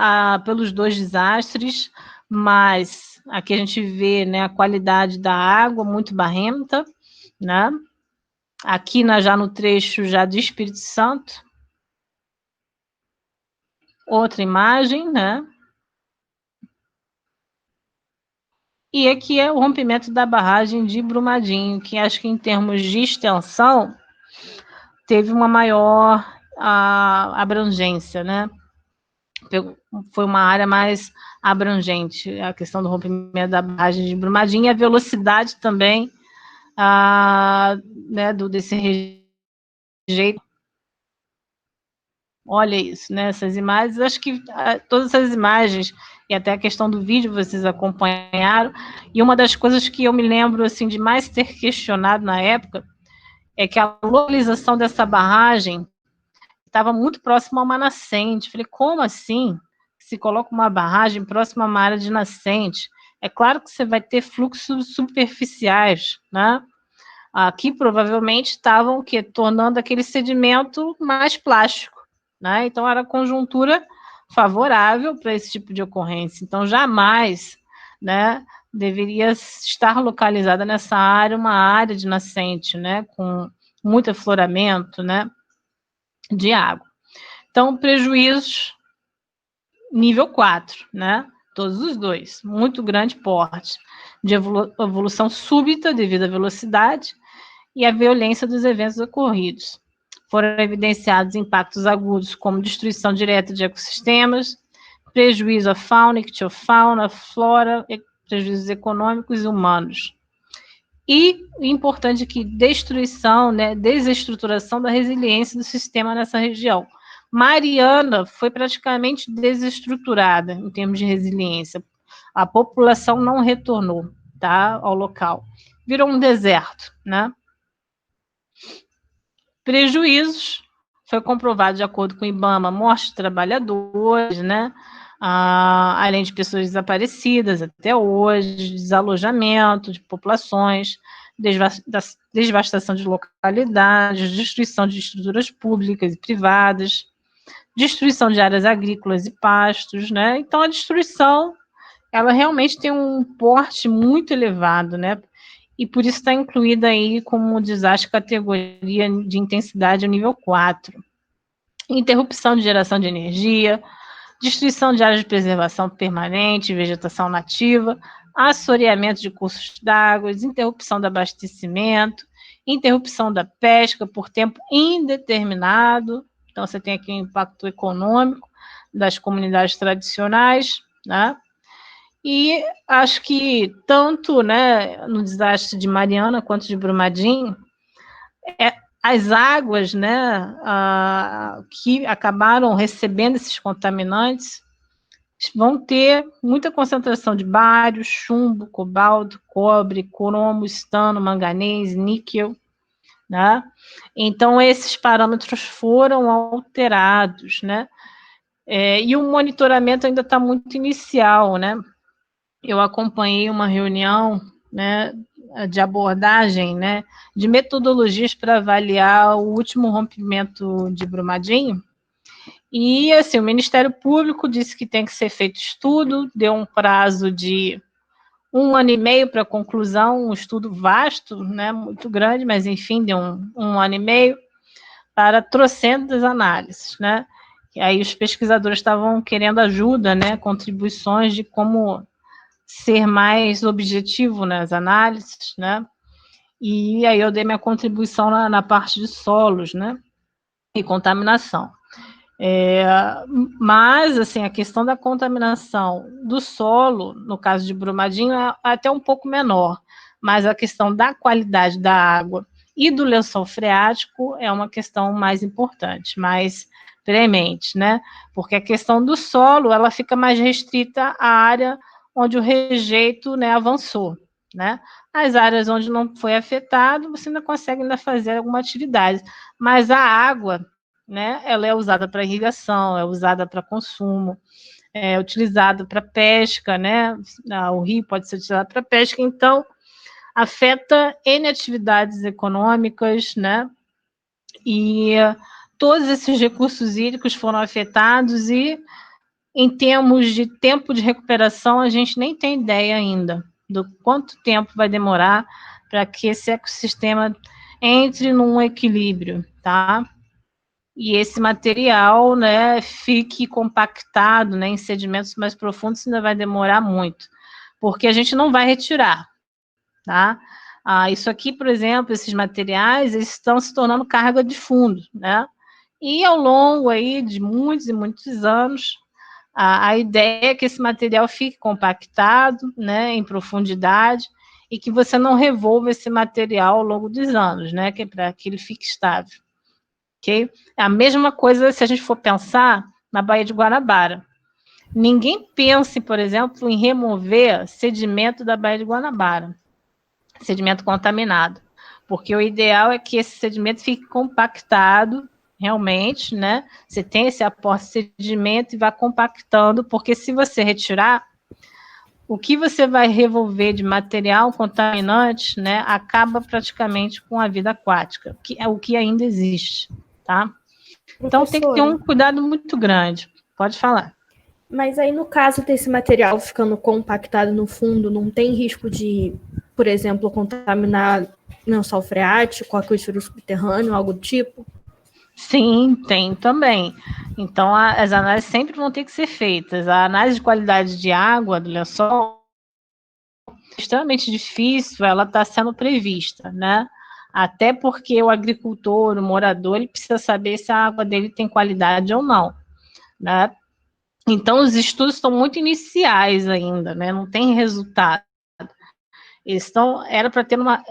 pelos dois desastres, mas aqui a gente vê, né, a qualidade da água muito barrenta, né? Aqui já no trecho já de Espírito Santo, outra imagem, né? E aqui é o rompimento da barragem de Brumadinho, que acho que em termos de extensão teve uma maior abrangência, né? Foi uma área mais abrangente, a questão do rompimento da barragem de Brumadinho e a velocidade também né, desse rejeito. Olha isso, né, essas imagens, acho que todas essas imagens e até a questão do vídeo vocês acompanharam, e uma das coisas que eu me lembro assim, de mais ter questionado na época é que a localização dessa barragem estava muito próxima a uma nascente. Falei, como assim? Se coloca uma barragem próxima a uma área de nascente? É claro que você vai ter fluxos superficiais, né? Aqui provavelmente estavam tornando aquele sedimento mais plástico, né? Então, era conjuntura favorável para esse tipo de ocorrência. Então, jamais, né, deveria estar localizada nessa área uma área de nascente, né, com muito afloramento, né, de água. Então, prejuízos nível 4, né, todos os dois, muito grande porte, de evolução súbita devido à velocidade e à violência dos eventos ocorridos. Foram evidenciados impactos agudos, como destruição direta de ecossistemas, prejuízo à fauna, ictiofauna, flora, prejuízos econômicos e humanos. E importante que destruição, né, desestruturação da resiliência do sistema nessa região. Mariana foi praticamente desestruturada em termos de resiliência. A população não retornou, tá, ao local. Virou um deserto, né? Prejuízos, foi comprovado de acordo com o IBAMA, morte de trabalhadores, né? Além de pessoas desaparecidas até hoje, desalojamento de populações, devastação de localidades, destruição de estruturas públicas e privadas, destruição de áreas agrícolas e pastos, né? Então, a destruição, ela realmente tem um porte muito elevado, né? E por isso está incluída aí como desastre categoria de intensidade nível 4. Interrupção de geração de energia, destruição de áreas de preservação permanente, vegetação nativa, assoreamento de cursos d'água, interrupção do abastecimento, interrupção da pesca por tempo indeterminado. Então, você tem aqui um impacto econômico das comunidades tradicionais, né? E acho que tanto, né, no desastre de Mariana quanto de Brumadinho, as águas, né, que acabaram recebendo esses contaminantes vão ter muita concentração de bário, chumbo, cobalto, cobre, cromo, estano, manganês, níquel, né? Então, esses parâmetros foram alterados, né? E o monitoramento ainda está muito inicial, né? Eu acompanhei uma reunião, né, de abordagem, né, de metodologias para avaliar o último rompimento de Brumadinho. E, assim, o Ministério Público disse que tem que ser feito estudo, deu um prazo de 1 ano e meio para conclusão, um estudo vasto, né, muito grande, mas, enfim, deu um ano e meio para trocentas análises, né. E aí os pesquisadores estavam querendo ajuda, né, contribuições de como ser mais objetivo nas análises, né? E aí eu dei minha contribuição na parte de solos, né? E contaminação. Mas, assim, a questão da contaminação do solo, no caso de Brumadinho, é até um pouco menor, mas a questão da qualidade da água e do lençol freático é uma questão mais importante, mais premente, né? Porque a questão do solo, ela fica mais restrita à área onde o rejeito, né, avançou, né? As áreas onde não foi afetado, você ainda consegue fazer alguma atividade, mas a água, né, ela é usada para irrigação, é usada para consumo, é utilizada para pesca, né? O rio pode ser utilizado para pesca, então afeta N atividades econômicas, né? E todos esses recursos hídricos foram afetados e, em termos de tempo de recuperação, a gente nem tem ideia ainda do quanto tempo vai demorar para que esse ecossistema entre num equilíbrio, tá? E esse material, né, fique compactado, né, em sedimentos mais profundos, ainda vai demorar muito, porque a gente não vai retirar, tá? Isso aqui, por exemplo, esses materiais, eles estão se tornando carga de fundo, né? E ao longo aí de muitos e muitos anos, a ideia é que esse material fique compactado, né, em profundidade, e que você não revolva esse material ao longo dos anos, né, que é para que ele fique estável. Okay? É a mesma coisa se a gente for pensar na Baía de Guanabara. Ninguém pense, por exemplo, em remover sedimento da Baía de Guanabara, sedimento contaminado, porque o ideal é que esse sedimento fique compactado, realmente, né? Você tem esse aporte de sedimento e vai compactando, porque se você retirar, o que você vai revolver de material contaminante, né, acaba praticamente com a vida aquática, que é o que ainda existe, tá? Então tem que ter um cuidado muito grande. Pode falar. Mas aí, no caso desse material ficando compactado no fundo, não tem risco de, por exemplo, contaminar lençol freático, aquífero subterrâneo, algo do tipo? Sim, tem também. Então, as análises sempre vão ter que ser feitas. A análise de qualidade de água do lençol é extremamente difícil, ela está sendo prevista, né? Até porque o agricultor, o morador, ele precisa saber se a água dele tem qualidade ou não, né? Então, os estudos estão muito iniciais ainda, né? Não tem resultado. Era para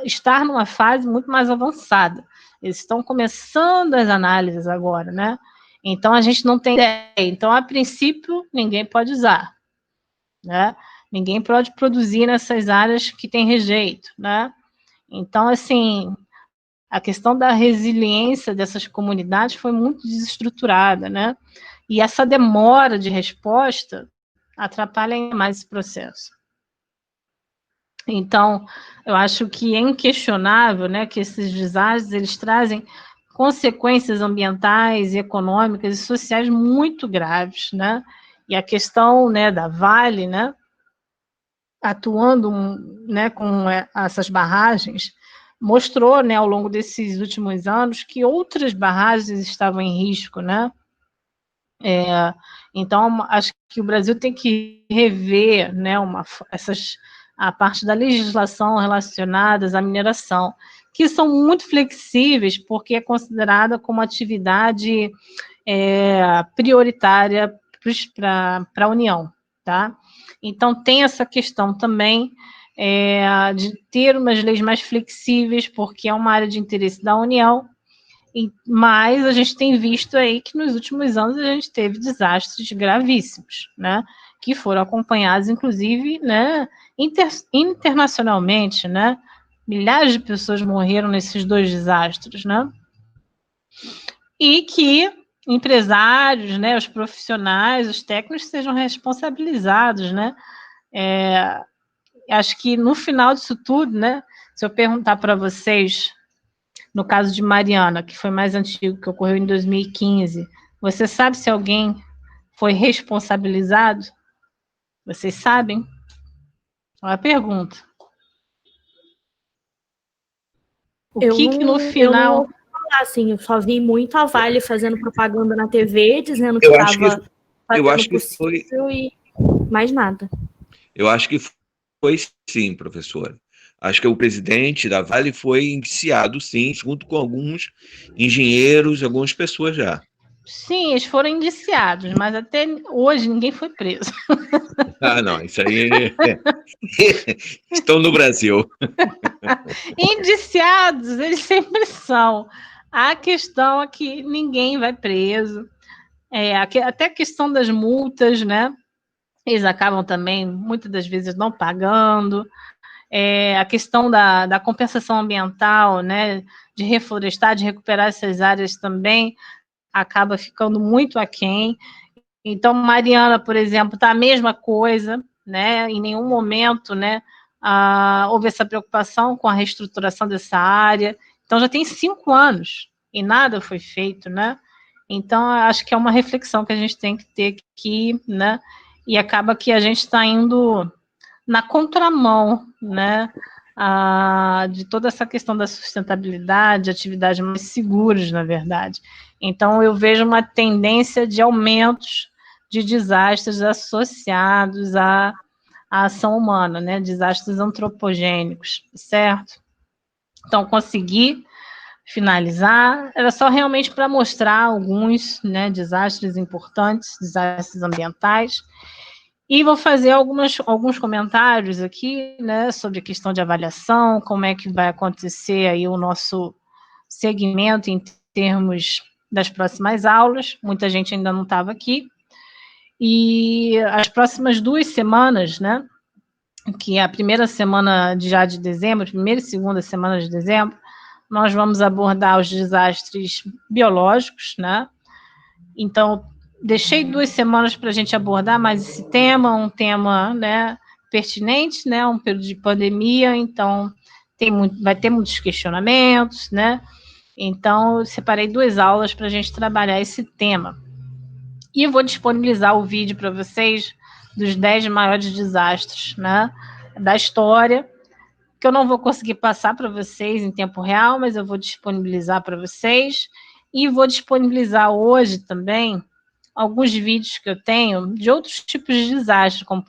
estar numa fase muito mais avançada. Eles estão começando as análises agora, né? Então, a gente não tem ideia. Então, a princípio, ninguém pode usar, né? Ninguém pode produzir nessas áreas que tem rejeito, né? Então, assim, a questão da resiliência dessas comunidades foi muito desestruturada, né? E essa demora de resposta atrapalha ainda mais esse processo. Então, eu acho que é inquestionável, né, que esses desastres eles trazem consequências ambientais, econômicas e sociais muito graves, né? E a questão, né, da Vale, né, atuando, né, com essas barragens, mostrou, né, ao longo desses últimos anos que outras barragens estavam em risco, né? Então, acho que o Brasil tem que rever, né, a parte da legislação relacionadas à mineração, que são muito flexíveis, porque é considerada como atividade prioritária para a União, tá? Então, tem essa questão também de ter umas leis mais flexíveis, porque é uma área de interesse da União, mas a gente tem visto aí que nos últimos anos a gente teve desastres gravíssimos, né? Que foram acompanhados, inclusive, né, internacionalmente, né? Milhares de pessoas morreram nesses 2 desastres, né? E que empresários, né, os profissionais, os técnicos sejam responsabilizados, né? Acho que no final disso tudo, né? Se eu perguntar para vocês, no caso de Mariana, que foi mais antigo, que ocorreu em 2015, você sabe se alguém foi responsabilizado? Vocês sabem? Olha a pergunta. O que no final... Eu não vou falar, assim, eu só vi muito a Vale fazendo propaganda na TV, dizendo que estava fazendo possível e mais nada. Eu acho que foi sim, professora. Acho que o presidente da Vale foi indiciado, sim, junto com alguns engenheiros, algumas pessoas já. Sim, eles foram indiciados, mas até hoje ninguém foi preso. Ah, não, isso aí... Estão no Brasil. Indiciados, eles sempre são. A questão é que ninguém vai preso. Até a questão das multas, né? Eles acabam também, muitas das vezes, não pagando. A questão da compensação ambiental, né? De reflorestar, de recuperar essas áreas também, acaba ficando muito aquém. Então, Mariana, por exemplo, está a mesma coisa, né? Em nenhum momento, né, houve essa preocupação com a reestruturação dessa área. Então, já tem 5 anos e nada foi feito, né? Então, acho que é uma reflexão que a gente tem que ter aqui, né? E acaba que a gente está indo na contramão, né? De toda essa questão da sustentabilidade, atividades mais seguras, na verdade. Então, eu vejo uma tendência de aumentos de desastres associados à ação humana, né? Desastres antropogênicos, certo? Então, consegui finalizar, era só realmente para mostrar alguns, né, desastres importantes, desastres ambientais, e vou fazer alguns comentários aqui, né, sobre a questão de avaliação, como é que vai acontecer aí o nosso segmento em termos das próximas aulas. Muita gente ainda não estava aqui. E as próximas 2 semanas, né, que é a primeira semana de dezembro, primeira e segunda semana de dezembro, nós vamos abordar os desastres biológicos, né? Então, deixei 2 semanas para a gente abordar mais esse tema, um tema, né, pertinente, né, um período de pandemia, então vai ter muitos questionamentos, né? Então, eu separei 2 aulas para a gente trabalhar esse tema. E eu vou disponibilizar o vídeo para vocês dos 10 maiores desastres, né, da história, que eu não vou conseguir passar para vocês em tempo real, mas eu vou disponibilizar para vocês. E vou disponibilizar hoje também alguns vídeos que eu tenho de outros tipos de desastres, como,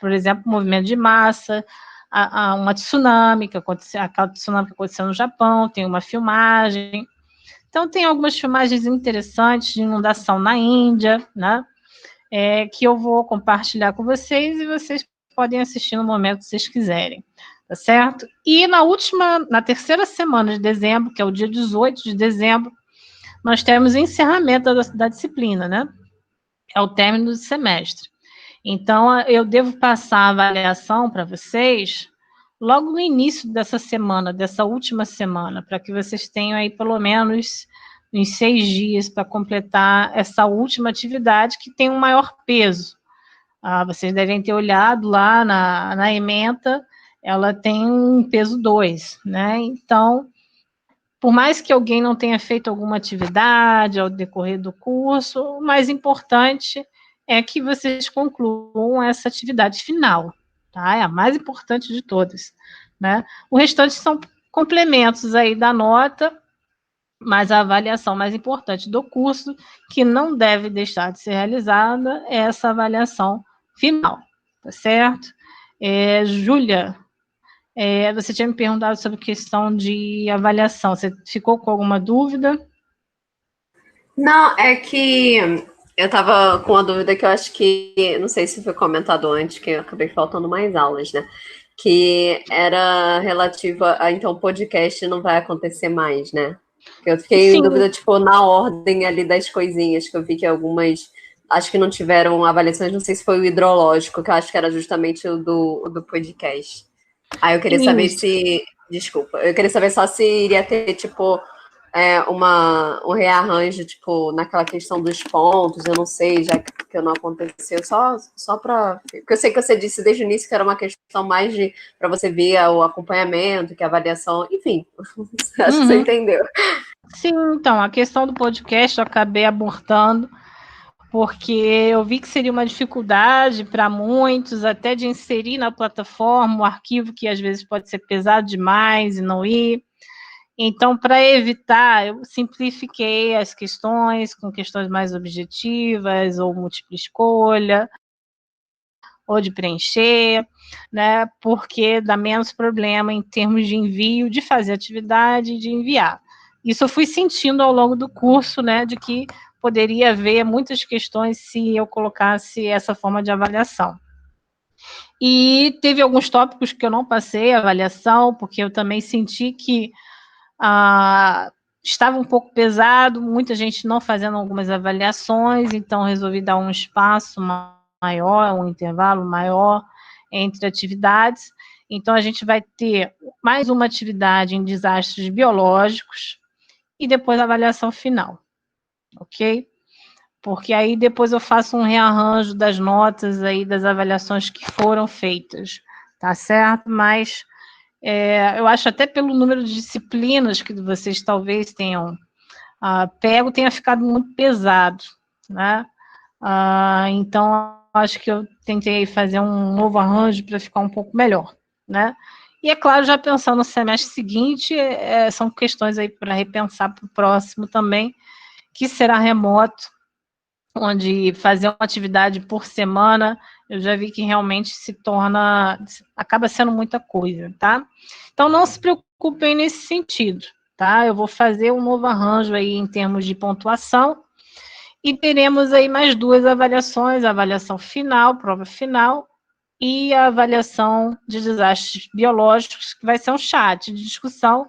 por exemplo, movimento de massa, uma tsunami, aquela tsunami que aconteceu no Japão, tem uma filmagem. Então, tem algumas filmagens interessantes de inundação na Índia, né? Que eu vou compartilhar com vocês e vocês podem assistir no momento que vocês quiserem, tá certo? E na terceira semana de dezembro, que é o dia 18 de dezembro, nós temos o encerramento da disciplina, né? É o término do semestre. Então, eu devo passar a avaliação para vocês logo no início dessa semana, dessa última semana, para que vocês tenham aí pelo menos uns 6 dias para completar essa última atividade que tem um maior peso. Vocês devem ter olhado lá na ementa, ela tem um peso 2, né? Então, por mais que alguém não tenha feito alguma atividade ao decorrer do curso, o mais importante é que vocês concluam essa atividade final, tá? É a mais importante de todas, né? O restante são complementos aí da nota, mas a avaliação mais importante do curso, que não deve deixar de ser realizada, é essa avaliação final, tá certo? Júlia, você tinha me perguntado sobre questão de avaliação. Você ficou com alguma dúvida? Não, é que eu estava com uma dúvida que eu acho que, não sei se foi comentado antes, que eu acabei faltando mais aulas, né? Que era relativa a, então, o podcast não vai acontecer mais, né? Eu fiquei Sim. em dúvida, tipo, na ordem ali das coisinhas, que eu vi que algumas, acho que não tiveram avaliações, não sei se foi o hidrológico, que eu acho que era justamente o do podcast. Aí eu queria saber se, desculpa, eu queria saber só se iria ter, tipo, um rearranjo, tipo, naquela questão dos pontos, eu não sei, já que não aconteceu, só para... Porque eu sei que você disse desde o início que era uma questão mais de para você ver o acompanhamento, que a avaliação, enfim, acho que você entendeu. Sim, então, a questão do podcast eu acabei abortando, porque eu vi que seria uma dificuldade para muitos, até de inserir na plataforma o arquivo que às vezes pode ser pesado demais e não ir. Então, para evitar, eu simplifiquei as questões com questões mais objetivas, ou múltipla escolha, ou de preencher, né? Porque dá menos problema em termos de envio, de fazer atividade e de enviar. Isso eu fui sentindo ao longo do curso, né? De que poderia haver muitas questões se eu colocasse essa forma de avaliação. E teve alguns tópicos que eu não passei a avaliação, porque eu também senti que estava um pouco pesado, muita gente não fazendo algumas avaliações, então resolvi dar um espaço maior, um intervalo maior entre atividades. Então, a gente vai ter mais uma atividade em desastres biológicos e depois a avaliação final, ok? Porque aí depois eu faço um rearranjo das notas aí, das avaliações que foram feitas, tá certo? Mas eu acho até pelo número de disciplinas que vocês talvez tenham pego, tenha ficado muito pesado, né? Então, acho que eu tentei fazer um novo arranjo para ficar um pouco melhor, né? E, é claro, já pensando no semestre seguinte, são questões aí para repensar para o próximo também, que será remoto, onde fazer uma atividade por semana, eu já vi que realmente acaba sendo muita coisa, tá? Então, não se preocupem nesse sentido, tá? Eu vou fazer um novo arranjo aí em termos de pontuação, e teremos aí mais 2 avaliações, a avaliação final, prova final, e a avaliação de desastres biológicos, que vai ser um chat de discussão,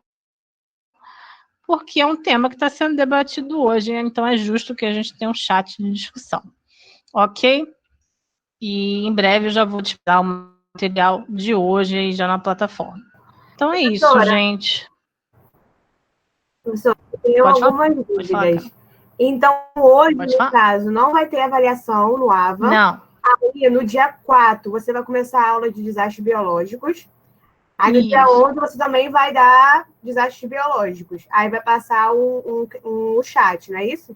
porque é um tema que está sendo debatido hoje, então é justo que a gente tenha um chat de discussão, ok? E em breve eu já vou te dar o material de hoje aí já na plataforma. Então é isso, gente. Professor, eu tenho algumas dúvidas. Então, hoje, no caso, não vai ter avaliação no AVA. Não. Aí, no dia 4, você vai começar a aula de desastres biológicos. Aí no dia Isso. 11 você também vai dar desastres biológicos. Aí vai passar o chat, não é isso?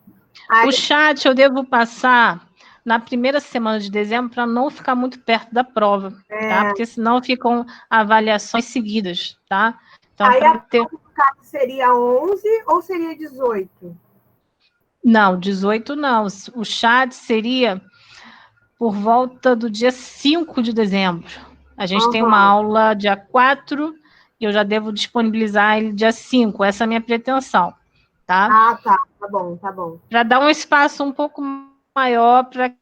Aí, O chat eu devo passar na primeira semana de dezembro para não ficar muito perto da prova, tá? Porque senão ficam avaliações seguidas, tá? Então, aí para a ter. prova, no caso, seria 11 ou seria 18? Não, 18 não. O chat seria por volta do dia 5 de dezembro. A gente tem uma aula dia 4 e eu já devo disponibilizar ele dia 5. Essa é a minha pretensão, tá? Ah, tá bom, tá bom. Para dar um espaço um pouco maior para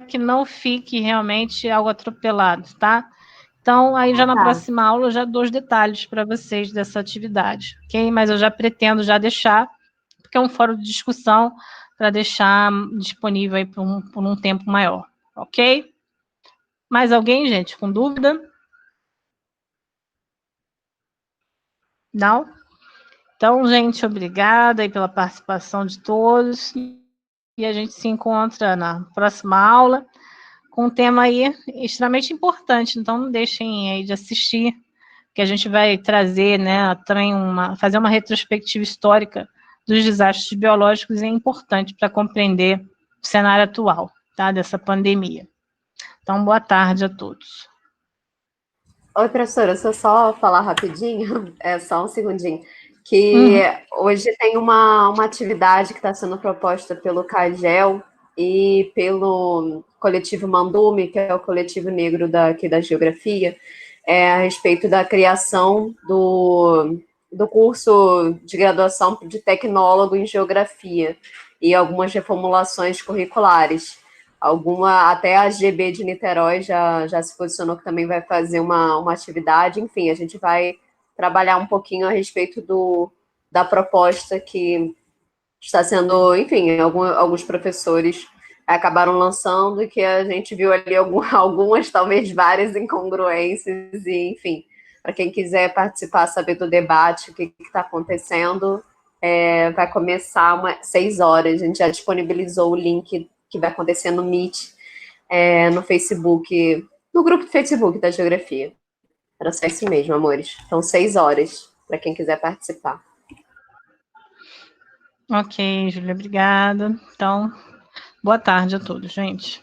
que não fique realmente algo atropelado, tá? Então, aí já na próxima aula eu já dou os detalhes para vocês dessa atividade, ok? Mas eu já pretendo já deixar, porque é um fórum de discussão, para deixar disponível aí por um tempo maior, ok? Mais alguém, gente, com dúvida? Não? Então, gente, obrigada aí pela participação de todos. E a gente se encontra na próxima aula com um tema aí extremamente importante. Então, não deixem aí de assistir, que a gente vai trazer, né, também fazer uma retrospectiva histórica dos desastres biológicos e é importante para compreender o cenário atual, tá, dessa pandemia. Então, boa tarde a todos. Oi, professora, deixa eu só falar rapidinho, só um segundinho, que hoje tem uma atividade que está sendo proposta pelo CAGEL e pelo coletivo Mandume, que é o coletivo negro aqui da Geografia, a respeito da criação do curso de graduação de tecnólogo em Geografia e algumas reformulações curriculares. Até a GB de Niterói já se posicionou que também vai fazer uma atividade. Enfim, a gente vai trabalhar um pouquinho a respeito da proposta que está sendo, enfim, alguns professores acabaram lançando e que a gente viu ali algumas, talvez várias incongruências, e, enfim, para quem quiser participar, saber do debate, o que está acontecendo, vai começar 6 horas. A gente já disponibilizou o link que vai acontecer no Meet, no Facebook, no grupo do Facebook da Geografia. Era só isso mesmo, amores. Então, 6 horas, para quem quiser participar. Ok, Júlia, obrigada. Então, boa tarde a todos, gente.